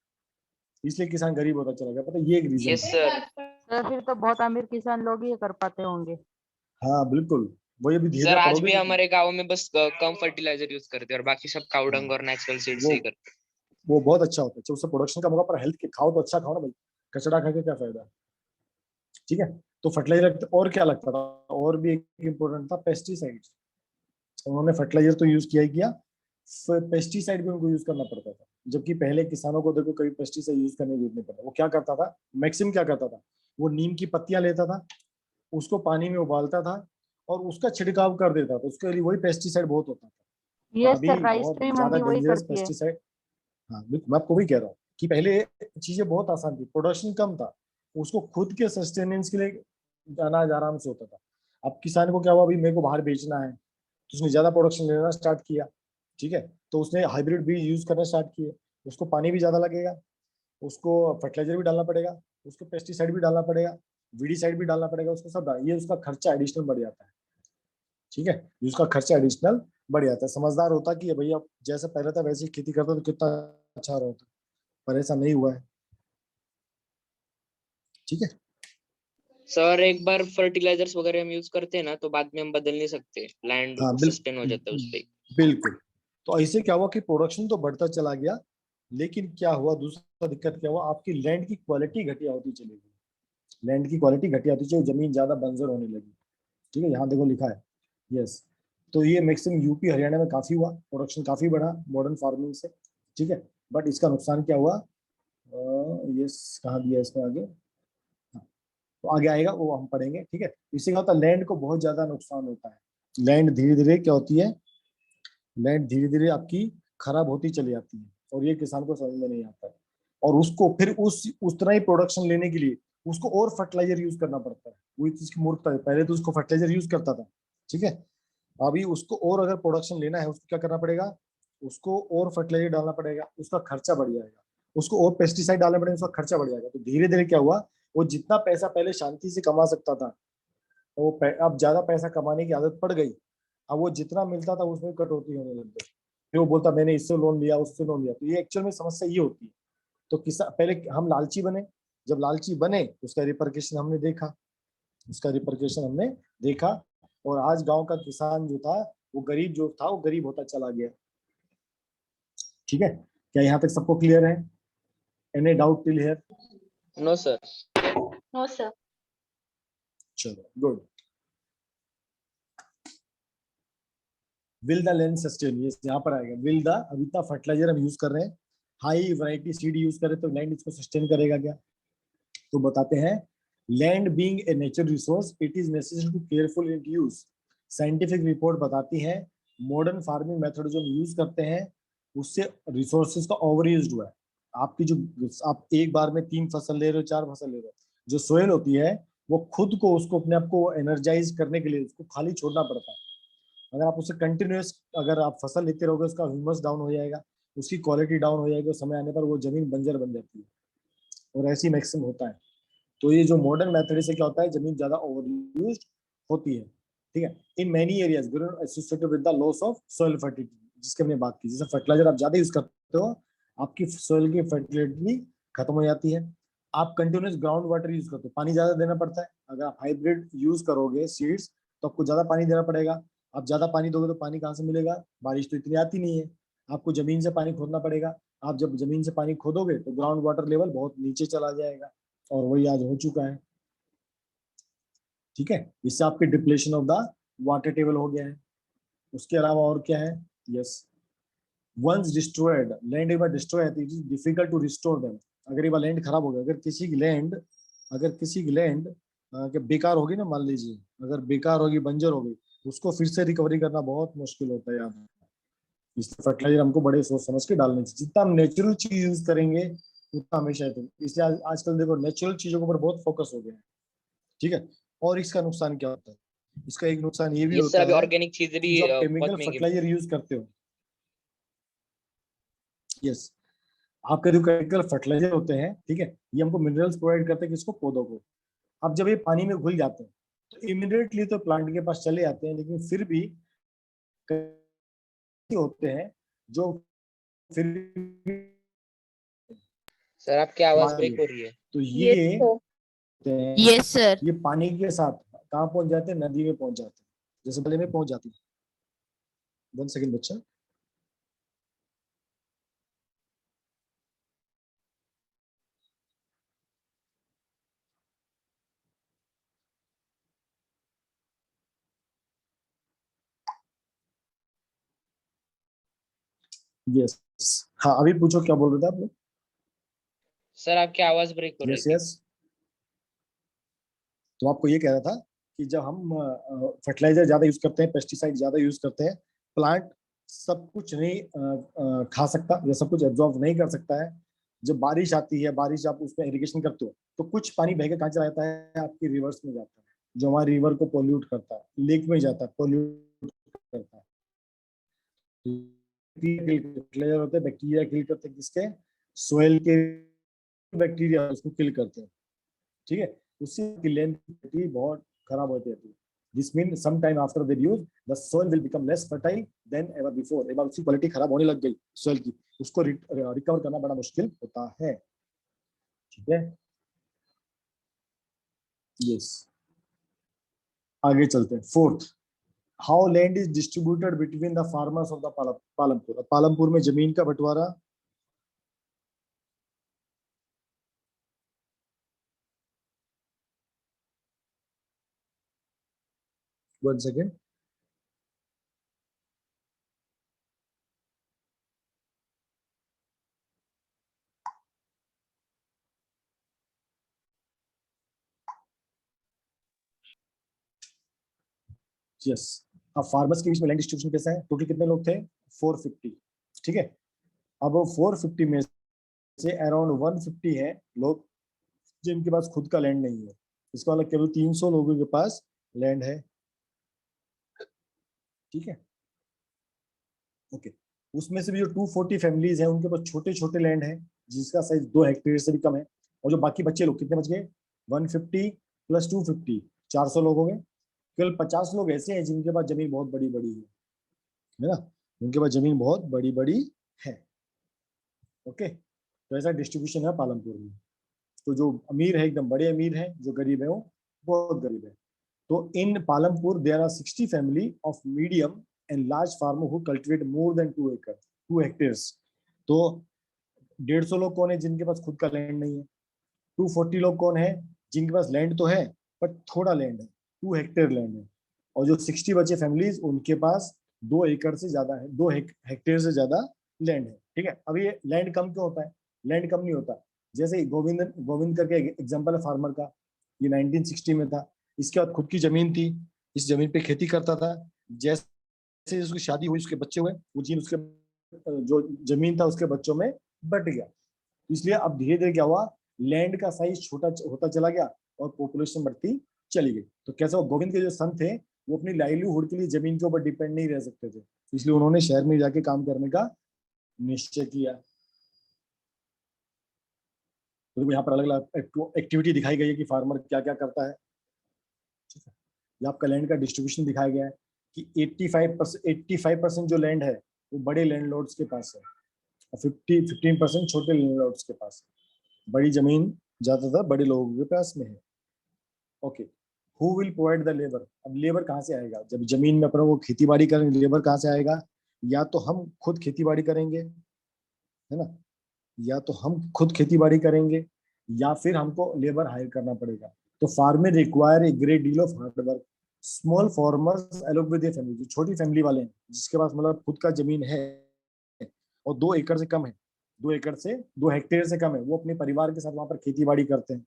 इसलिए किसान गरीब होता चला गया। पता है, ये एक रीजन Yes, है। sir. सर फिर तो बहुत अमीर किसान लोग ही ये कर पाते होंगे। हाँ बिल्कुल, वही अभी धीरे सर धीरे आज पढ़ोगे भी कि हमारे गांव में बस कम फर्टिलाइजर यूज करते हैं और बाकी सब काउ हाँ, डंग और नेचुरल सीड से वो ही करते वो बहुत अच्छा होता है, जब उससे प्रोडक्शन कम होगा, पर हेल्थ के खाओ तो अच्छा खाओ ना भाई, कचड़ा खा के क्या फायदा। ठीक है, तो फर्टिलाइजर और क्या लगता था, और भी एक इम्पोर्टेंट था पेस्टिसाइड्स। उन्होंने फर्टिलाइजर तो यूज किया ही किया, पेस्टिसाइड भी उनको यूज करना पड़ता था, जबकि पहले किसानों को देखो कभी पेस्टिसाइड यूज करने की जरूरत नहीं पड़ता। वो क्या करता था, मैक्सिमम क्या करता था, वो नीम की पत्तियां लेता था, उसको पानी में उबालता था और उसका छिड़काव कर देता था, उसके लिए वही पेस्टिसाइड बहुत होता था। यस अभी सर, राइस बहुत पे भी ज्यादा मंडी वही डेंजरस करती है। पेस्टिसाइड। हाँ बिल्कुल, मैं आपको वही कह रहा हूँ कि पहले चीजें बहुत आसान थी, प्रोडक्शन कम था, उसको खुद के सस्टेनेंस के लिए अनाज आराम से होता था। अब किसान को क्या हुआ, अभी मेरे को बाहर बेचना है, तो उसने ज्यादा प्रोडक्शन लेना स्टार्ट किया, ठीक है, तो उसने हाइब्रिड बीज यूज करना स्टार्ट किए, उसको पानी भी ज्यादा लगेगा, उसको फर्टिलाइजर भी डालना पड़ेगा, उसको पेस्टिसाइड भी डालना पड़ेगा, वीडीसाइड भी डालना पड़ेगा, उसको सब ये उसका खर्चा एडिशनल बढ़ जाता है, ठीक है, ये उसका खर्चा एडिशनल बढ़ जाता है। समझदार होता कि भैया जैसे पहले था वैसे ही खेती करता तो कितना अच्छा रहता, पर ऐसा नहीं हुआ है, ठीक है। सर एक बार फर्टिलाइजर्स वगैरह हम यूज करते हैं ना, तो बाद में हम बदल नहीं सकते, लैंड हाँ सस्टेन हो जाता है उस पे। बिल्कुल। तो ऐसे क्या हुआ कि प्रोडक्शन तो बढ़ता चला गया, लेकिन क्या हुआ, दूसरा दिक्कत क्या हुआ, आपकी लैंड की क्वालिटी घटिया होती चली गई, लैंड की क्वालिटी घटिया होती चली, जमीन ज्यादा बंजर होने लगी, ठीक है, यहाँ देखो लिखा है, यस। तो ये मैक्सिमम यूपी हरियाणा में काफी हुआ, प्रोडक्शन काफी बढ़ा मॉडर्न फार्मिंग से, ठीक है, बट इसका नुकसान क्या हुआ, यस कहाँ दिया है इसमें आगे, हाँ, तो आगे आएगा वो हम पढ़ेंगे, ठीक है। इससे क्या होता है, लैंड को बहुत ज्यादा नुकसान होता है, लैंड धीरे धीरे क्या होती है, लैंड धीरे धीरे आपकी खराब होती चली जाती है, और ये किसान को समझ में नहीं आता है, और उसको फिर उस तरह ही प्रोडक्शन लेने के लिए उसको और फर्टिलाइजर यूज करना पड़ता है, वही चीज की मूर्खता है, पहले तो उसको फर्टिलाइजर यूज करता था, ठीक है, अभी उसको और अगर प्रोडक्शन लेना है उसको क्या करना पड़ेगा, उसको और फर्टिलाइजर डालना पड़ेगा, उसका खर्चा बढ़ जाएगा, उसको और पेस्टिसाइड डालना पड़ेगा, उसका खर्चा बढ़ जाएगा, तो धीरे धीरे क्या हुआ, वो जितना पैसा पहले शांति से कमा सकता था, तो वो अब ज्यादा पैसा कमाने की आदत पड़ गई, अब वो जितना मिलता था उसमें कटौती होने लग गई, फिर वो बोलता मैंने इससे लोन लिया उससे लोन लिया, तो ये एक्चुअल में समस्या ये होती है। तो किसान पहले हम लालची बने, जब लालची बने उसका रिपरकेशन हमने देखा, उसका रिपरकेशन हमने देखा, और आज गांव का किसान जो था, वो गरीब जो था वो गरीब होता चला गया, ठीक है। क्या यहाँ तक सबको क्लियर है, any doubt till here? No sir. No, sir. चलो good. Will the land sustain, ये यहाँ पर आएगा, विल द, अब इतना फर्टिलाइजर हम यूज कर रहे हैं, हाई वैरायटी सीड यूज करें तो लैंड इसको सस्टेन करेगा क्या, तो बताते हैं, land being a natural resource it is necessary to careful in use. Scientific report बताती है मॉडर्न फार्मिंग मेथड जो हम यूज करते हैं उससे रिसोर्सेज का ओवर यूज हुआ है। आपकी जो, आप एक बार में 3 फसल ले रहे हो 4 फसल ले रहे हो, जो सोयल होती है वो खुद को उसको अपने आप को एनर्जाइज करने के लिए उसको खाली छोड़ना पड़ता है। अगर आप उसे कंटिन्यूस अगर आप फसल लेते रहोगे उसका ह्यूमस डाउन हो जाएगा, उसकी क्वालिटी डाउन हो जाएगी, और समय आने पर वो जमीन बंजर बन जाती है, और ऐसी मैक्सिमम होता है। तो ये जो मॉडर्न मेथड से क्या होता है, जमीन ज्यादा ओवर यूज होती है, ठीक है। In many areas associated with the loss of soil fertility, जिसकी हमने बात की, जैसे फर्टिलाइजर आप ज्यादा यूज करते हो आपकी सॉइल की फर्टिलिटी खत्म हो जाती है। आप कंटिन्यूस ग्राउंड वाटर यूज करते हो, पानी ज्यादा देना पड़ता है, अगर आप हाइब्रिड यूज करोगे सीड्स तो आपको ज्यादा पानी देना पड़ेगा, आप ज्यादा पानी दोगे तो पानी कहाँ से मिलेगा, बारिश तो इतनी आती नहीं है, आपको जमीन से पानी खोदना पड़ेगा, आप जब जमीन से पानी खोदोगे तो ग्राउंड वाटर लेवल बहुत नीचे चला जाएगा, और वही आज हो चुका है, ठीक है। इससे आपके depletion of the water table हो गया है। उसके अलावा और क्या है, यस, वंस डिस्ट्रॉयड लैंड, एक बार डिस्ट्रॉय है तो it is difficult to restore them. अगर एक बार लैंड खराब हो गया, अगर किसी की लैंड बेकार होगी ना, मान लीजिए अगर बेकार होगी, बंजर हो गई, उसको फिर से रिकवरी करना बहुत मुश्किल होता है यार, इसलिए फर्टिलाइजर हमको बड़े सोच समझ के डालने चाहिए, जितना हम नेचुरल चीज यूज करेंगे उतना हमेशा है, इसलिए आजकल देखो नेचुरल चीजों के ऊपर बहुत फोकस हो गया है, ठीक है। और इसका नुकसान क्या होता है, इसका एक नुकसान ये भी ये सर होता अभी है ऑर्गेनिक चीजें कि भी जो आप बहुत केमिकल महंगी मिल फर्टिलाइजर रही है। यूज करते हो, यस, आपके जो केमिकल फर्टिलाइजर होते हैं, ठीक है, ये हमको मिनरल्स प्रोवाइड करते हैं किसको, पौधों को। अब जब ये पानी में घुल जाते हैं तो इमिडिएटली तो प्लांट के पास चले जाते हैं, लेकिन फिर भी कई होते हैं जो फिर भी सर आपकी आवाज हमारे ब्रेक लिए, हो रही है। तो Yes, ये sir. होते हैं, Yes, sir. ये पानी के साथ कहाँ पहुंच जाते हैं, नदी में पहुंच जाते हैं, जैसे गले में पहुंच जाती है। 1 सेकंड बच्चा, यस, हाँ अभी पूछो क्या बोल रहे थे आप लोग? सर आपकी आवाज ब्रेक हो रही यस थी। यस, तो आपको ये कह रहा था कि जब हम फर्टिलाइजर ज्यादा यूज करते हैं, पेस्टिसाइड ज्यादा यूज करते हैं, प्लांट सब कुछ नहीं खा सकता या सब कुछ एब्जॉर्ब नहीं कर सकता है। जब बारिश आती है, बारिश आप उसमें इरिगेशन करते हो, तो कुछ पानी बह के कहाँ चला जाता है, आपकी रिवर्स में जाता है, जो हमारे रिवर को पोल्यूट करता है, लेक में जाता है, पोल्यूट करता है। फर्टिलाइजर होते हैं, बैक्टीरिया किल करते हैं, किसके? सोयल के बैक्टीरिया उसको किल करते हैं, ठीक है। उससे लैंड की बहुत खराब होती है। This mean some time after their use the soil will become less fertile than ever before. एक बार उसकी क्वालिटी खराब होने लग गई सोइल की, उसको रिकवर करना बड़ा मुश्किल होता है, ठीक है। यस, आगे चलते हैं। Fourth, how land is distributed between the farmers of the Palampur. Palampur में जमीन का बंटवारा, वन सेकेंड, यस। अब फार्मर्स के बीच में लैंड डिस्ट्रीब्यूशन कैसा है? टोटल कितने लोग थे? 450, ठीक है। अब 450 में से अराउंड 150 है लोग जिनके पास खुद का लैंड नहीं है। इसका मतलब केवल 300 लोगों के पास लैंड है, ठीक है, ओके। उसमें से भी जो 240 फैमिलीज हैं उनके पास छोटे छोटे लैंड है जिसका साइज 2 हेक्टेयर से भी कम है। और जो बाकी बच्चे लोग कितने बच गए? 150 प्लस 250, 400 लोग हो गए। केवल 50 लोग ऐसे हैं जिनके पास जमीन बहुत बड़ी बड़ी है ना, उनके पास जमीन बहुत बड़ी बड़ी है, ओके। तो ऐसा डिस्ट्रीब्यूशन है पालमपुर में। तो जो अमीर है एकदम बड़े अमीर है, जो गरीब है वो बहुत गरीब है। तो in Palampur there are 60 family of medium and large farmer who cultivate more than 2 hectares. तो 150 लोग कौन है जिनके पास खुद का लैंड नहीं है? 240 लोग कौन है जिनके पास लैंड तो है बट थोड़ा लैंड है, 2 हेक्टेयर लैंड है। और जो 60 बचे फैमिलीज उनके पास 2 एकड़ से ज्यादा है, 2 हेक्टेयर से ज्यादा लैंड है, ठीक है। अब ये लैंड कम क्यों होता है? लैंड कम नहीं होता। जैसे गोविंद गोविंद करके एग्जाम्पल है फार्मर का, ये 1960 में था, इसके बाद खुद की जमीन थी, इस जमीन पे खेती करता था। जैसे उसकी शादी हुई, उसके बच्चे हुए, वो जीन उसके जो जमीन था उसके बच्चों में बट गया। इसलिए अब धीरे धीरे क्या हुआ, लैंड का साइज छोटा होता चला गया और पॉपुलेशन बढ़ती चली गई। तो कैसा हुआ, गोविंद के जो सन थे वो अपनी लाइवलीहुड के लिए जमीन के ऊपर डिपेंड नहीं रह सकते थे, इसलिए उन्होंने शहर में जाके काम करने का निश्चय किया। तो यहाँ पर अलग अलग एक्टिविटी दिखाई गई है कि फार्मर क्या क्या करता है, ठीक है। ये आपका लैंड का डिस्ट्रीब्यूशन दिखाया गया है कि 85% जो लैंड है वो बड़े लैंडलॉर्ड्स के पास है और 15% छोटे लैंडलॉर्ड्स के पास है। बड़ी जमीन ज्यादातर बड़े लोगों के पास में है, okay. Who will provide the labour? अब लेबर कहाँ से आएगा? जब जमीन में अपना वो खेती बाड़ी करेंगे, लेबर कहाँ से आएगा? या तो हम खुद खेती बाड़ी करेंगे, है ना, या तो हम खुद खेती बाड़ी करेंगे या फिर हमको लेबर हायर करना पड़ेगा। तो farmer require a great deal of hard work. Small farmers along with family, जो छोटी फैमिली वाले हैं जिसके पास मतलब खुद का जमीन है और 2 एकड़ से कम है, 2 एकड़ से 2 हेक्टेयर से कम है, वो अपने परिवार के साथ वहां पर खेती बाड़ी करते हैं,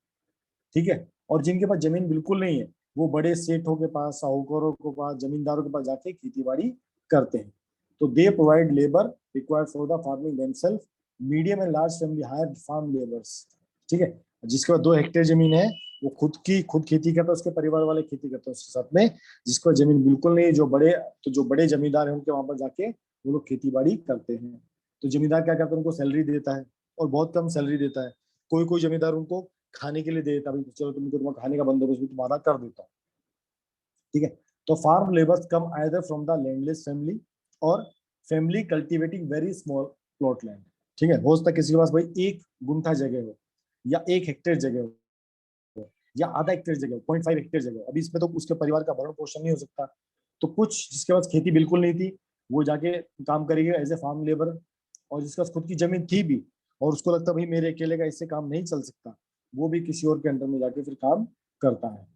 ठीक है। और जिनके पास जमीन बिल्कुल नहीं है वो बड़े सेठों के पास, साहूकारों के पास, जमींदारों के पास जाके खेती बाड़ी करते हैं। तो they provide labour required for the farming themselves. Medium and large family hire farm labours, ठीक है। जिसके पास 2 हेक्टेयर जमीन है वो खुद खेती करता है, उसके परिवार वाले खेती करते हैं उसके साथ में। जिसके पास जमीन बिल्कुल नहीं, जो बड़े जमींदार हैं उनके वहां पर जाके वो लोग खेती बाड़ी करते हैं। तो जमींदार क्या करता है, उनको सैलरी देता है और बहुत कम सैलरी देता है। कोई कोई जमींदार उनको खाने के लिए दे देता है, चलो तुमको तुम्हारा खाने का बंदोबस्त भी तुम्हारा कर देता हूँ, ठीक है। तो farm labours come either from the landless family और family cultivating very small plot land, ठीक है। हो सकता है किसी के पास भाई 1 गुंठा जगह हो या 1 हेक्टेयर जगह हो या आधा हेक्टेयर जगह हो, 0.5 हेक्टेयर जगह हो। अभी इसमें तो उसके परिवार का भरण पोषण नहीं हो सकता। तो कुछ जिसके पास खेती बिल्कुल नहीं थी वो जाके काम करेगा एज ए फार्म लेबर, और जिसके पास खुद की जमीन थी भी और उसको लगता भाई मेरे अकेले का इससे काम नहीं चल सकता, वो भी किसी और के अंडर में जाके फिर काम करता है।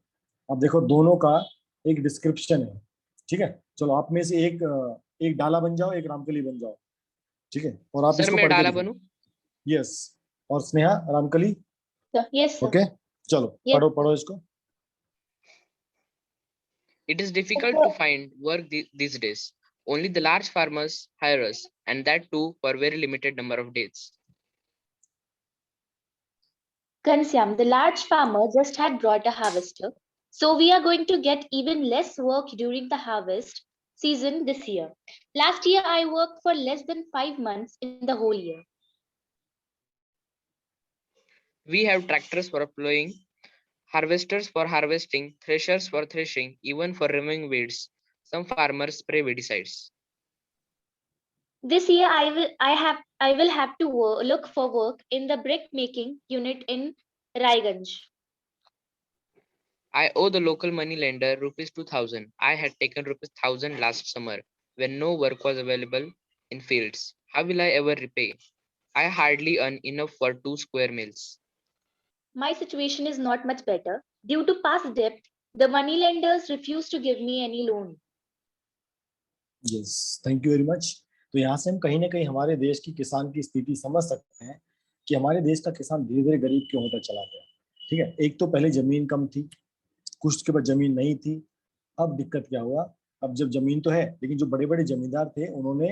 अब देखो दोनों का एक डिस्क्रिप्शन है, ठीक है। चलो आप में से एक डाला बन जाओ, एक रामकली बन जाओ। ठीक है, और आप सर इसको मैं पढ़ के डाला दिखाओ। बनूं? यस, और Sneha Ramkali, Yes, sir. Okay, चलो Yes. पढ़ो पढ़ो इसको। It is difficult to find work these days. Only the large farmers hire us, and that too for very limited number of days. Ghanshyam, the large farmer just had brought a harvester, so we are going to get even less work during the harvest season this year. Last year, I worked for less than 5 months in the whole year. We have tractors for plowing, harvesters for harvesting, threshers for threshing, even for removing weeds. Some farmers spray weedicides. This year, I will have to look for work in the brick making unit in Raiganj. I owe the local money lender rupees 2000. I had taken rupees 1000 last summer when no work was available in fields. How will I ever repay? I hardly earn enough for 2 square meals. My situation is not much better. Due to past debt, the money lenders refuse to give me any loan. Yes, thank you very much. तो यहाँ से हम कहीं ना कहीं हमारे देश की किसान की स्थिति समझ सकते हैं कि हमारे देश का किसान धीरे धीरे गरीब क्यों होता चला गया। ठीक है, एक तो पहले जमीन कम थी, कुछ के पास जमीन नहीं थी। अब दिक्कत क्या हुआ, अब जब जमीन तो है लेकिन जो बड़े बड़े जमींदार थे उन्होंने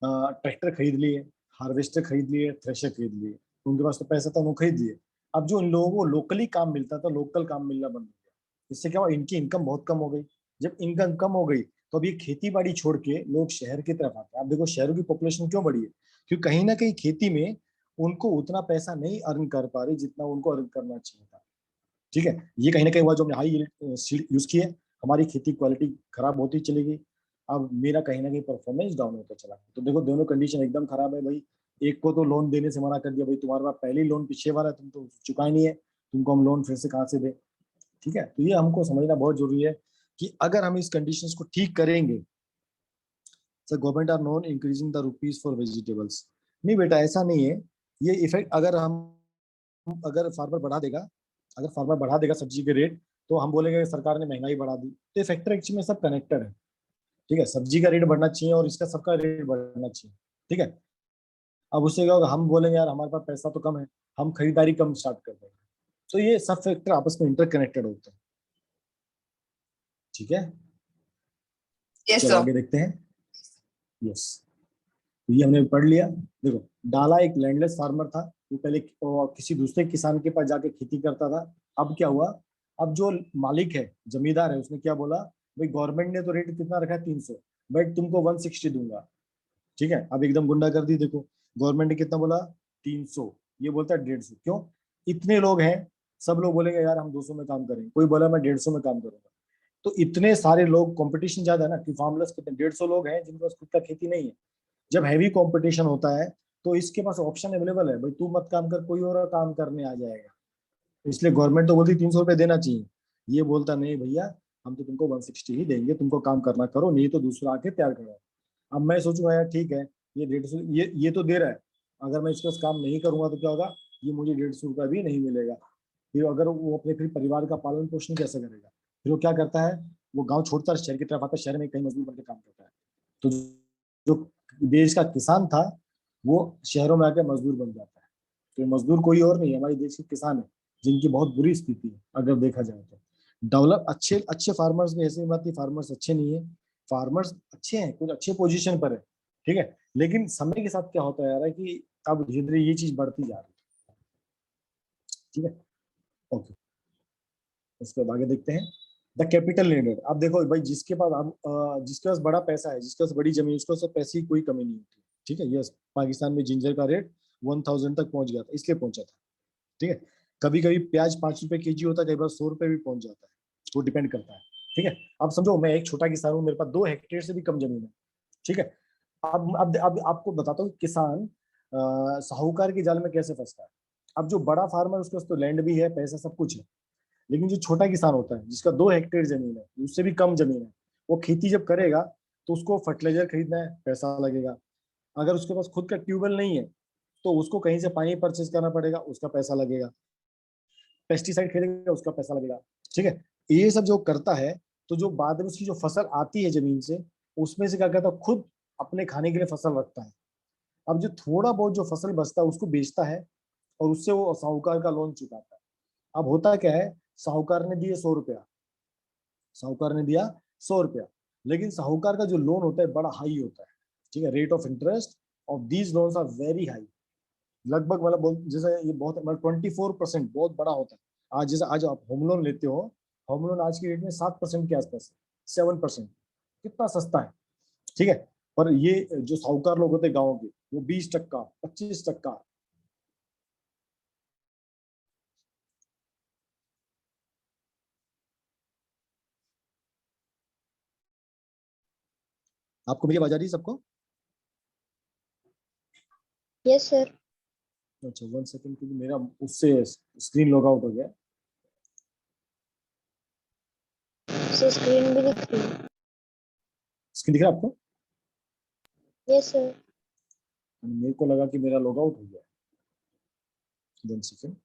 ट्रैक्टर खरीद लिए, हार्वेस्टर खरीद लिए, थ्रेशर खरीद लिए, उनके पास तो पैसा था, उन्होंने खरीद लिए। अब जो इन लोगों को लोकली काम मिलता था, लोकल काम मिलना बंद हो गया। इससे क्या हुआ, इनकी इनकम बहुत कम हो गई। जब इनकम कम हो गई तो अब ये खेती बाड़ी छोड़ के लोग शहर की तरफ आते हैं। आप देखो शहरों की पॉपुलेशन क्यों बढ़ी है, क्योंकि कहीं ना कहीं खेती में उनको उतना पैसा नहीं अर्न कर पा रही जितना उनको अर्न करना चाहिए था। ठीक है, ये कहीं ना कहीं हुआ जो हमने हाई सीड यूज की है, हमारी खेती क्वालिटी खराब होती चली गई। अब मेरा कहीं ना कहीं परफॉर्मेंस डाउन होता चला। तो देखो दोनों कंडीशन एकदम खराब है भाई। एक को तो लोन देने से मना कर दिया, भाई तुम्हारे पास पहले ही लोन पीछे वाला है, तुम तो चुका ही नहीं है, तुमको हम लोन फिर से कहाँ से दे। ठीक है, तो ये हमको समझना बहुत जरूरी है कि अगर हम इस कंडीशंस को ठीक करेंगे। Sir government are non increasing the rupees for vegetables. नहीं बेटा ऐसा नहीं है, ये इफेक्ट अगर फार्मर बढ़ा देगा, अगर फार्मर बढ़ा देगा सब्जी के रेट, तो हम बोलेंगे सरकार ने महंगाई बढ़ा दी। तो ये फैक्टर एक्चुअली में सब कनेक्टेड है। ठीक है, सब्जी का रेट बढ़ना चाहिए और इसका सबका रेट बढ़ना चाहिए। ठीक है, अब उससे क्या होगा, हम बोलेंगे यार हमारे पास पैसा तो कम है, हम खरीदारी कम स्टार्ट कर देंगे। तो ये सब फैक्टर आपस में इंटरकनेक्टेड होते हैं। ठीक है, चलो आगे देखते हैं। यस, तो ये हमने पढ़ लिया। देखो डाला एक लैंडलेस फार्मर था, वो पहले किसी दूसरे किसान के पास जाके खेती करता था। अब क्या हुआ, अब जो मालिक है, जमींदार है, उसने क्या बोला, भाई गवर्नमेंट ने तो रेट कितना रखा है 300, बट तुमको 160 दूंगा। ठीक है, अब एकदम गुंडागर्दी। देखो गवर्नमेंट ने कितना बोला, 300, ये बोलता है 150। क्यों, इतने लोग हैं, सब लोग बोलेंगे यार हम 200 में काम करेंगे, कोई बोला मैं 150 में काम करूंगा। तो इतने सारे लोग, कंपटीशन ज्यादा है ना, कि फार्मर्स कितने 150 लोग हैं जिनके पास खुद का खेती नहीं है। जब हैवी कंपटीशन होता है तो इसके पास ऑप्शन अवेलेबल है, भाई तू मत काम कर, कोई और काम करने आ जाएगा। इसलिए गवर्नमेंट तो बोलती 300 रुपए देना चाहिए, ये बोलता नहीं भैया हम तो तुमको 160 ही देंगे, तुमको काम करना करो, नहीं तो दूसरा आके तैयार करो। अब मैं सोचूंगा यार ठीक है, ये 150, ये तो दे रहा है, अगर मैं इसके पास काम नहीं करूंगा तो क्या होगा, ये मुझे 150 रुपया भी नहीं मिलेगा। फिर अगर वो अपने फिर परिवार का पालन पोषण कैसे करेगा, फिर वो क्या करता है, वो गाँव छोड़ता है, शहर की तरफ आता है, शहर में कहीं मजदूर बनकर काम करता है। तो जो देश का किसान था वो शहरों में आके मजदूर बन जाता है। तो मजदूर कोई और नहीं है, हमारे देश के किसान है, जिनकी बहुत बुरी स्थिति है अगर देखा जाए तो। डेवलप अच्छे अच्छे फार्मर्स में ऐसी बात नहीं फार्मर्स अच्छे नहीं है, फार्मर्स अच्छे हैं, कुछ अच्छे पोजीशन पर है। ठीक है, लेकिन समय के साथ क्या होता है यार कि अब धीरे धीरे ये चीज बढ़ती जा रही है। ठीक है, ओके, उसके बाद आगे देखते हैं। The capital needed. अब देखो भाई जिसके पास बड़ा पैसा है, जिसके पास बड़ी जमीन, उसके पास पैसे की कोई कमी नहीं होती। ठीक है, यस, पाकिस्तान में जिंजर का रेट 1000 तक पहुंच गया था, इसलिए पहुंचा था। ठीक है, कभी कभी प्याज 5 रुपए केजी होता है, कई बार 100 रुपए भी पहुंच जाता है, वो डिपेंड करता है। ठीक है, अब समझो मैं एक छोटा किसान हूँ, मेरे पास 2 हेक्टेयर से भी कम जमीन है। ठीक है, अब आपको बताता हूँ किसान साहूकार के जाल में कैसे फंसता है। अब जो बड़ा फार्मर उसके पास तो लैंड भी है, पैसा सब कुछ है, लेकिन जो छोटा किसान होता है जिसका 2 हेक्टेयर जमीन है, उससे भी कम जमीन है, वो खेती जब करेगा तो उसको फर्टिलाइजर खरीदना है, पैसा लगेगा। अगर उसके पास खुद का ट्यूबवेल नहीं है तो उसको कहीं से पानी परचेज करना पड़ेगा, उसका पैसा लगेगा। पेस्टिसाइड खरीदेगा, उसका पैसा लगेगा। ठीक है, ये सब जो करता है, तो जो बाद में उसकी जो फसल आती है जमीन से, उसमें से क्या कहता है, खुद अपने खाने के लिए फसल रखता है। अब जो थोड़ा बहुत जो फसल बचता है उसको बेचता है और उससे वो साहूकार का लोन चुकाता है। अब होता क्या है, साहूकार ने दिए 100 रुपया, साहूकार ने दिया 100 रुपया, लेकिन साहूकार का जो लोन होता है बड़ा हाई होता है, ठीक है। Rate of interest of these loans are very high, लगभग मतलब जैसे ये बहुत मतलब 24%, बहुत बड़ा होता है। आज जैसे आज आप होम लोन लेते हो, होम लोन आज की डेट में 7% के आसपास है, 7%, कितना सस्ता है, ठीक है। पर ये जो साहूकार लोग होते हैं गाँव के, वो 20%, 25%। आपको मेरी आवाज आ रही है सबको? Yes sir. अच्छा 1 सेकंड, क्योंकि मेरा उससे स्क्रीन लॉग आउट हो गया। सर स्क्रीन भी दिख रही है। स्क्रीन दिख रहा है आपको? Yes sir. मेरे को लगा कि मेरा लॉग आउट हो गया। 1 सेकंड।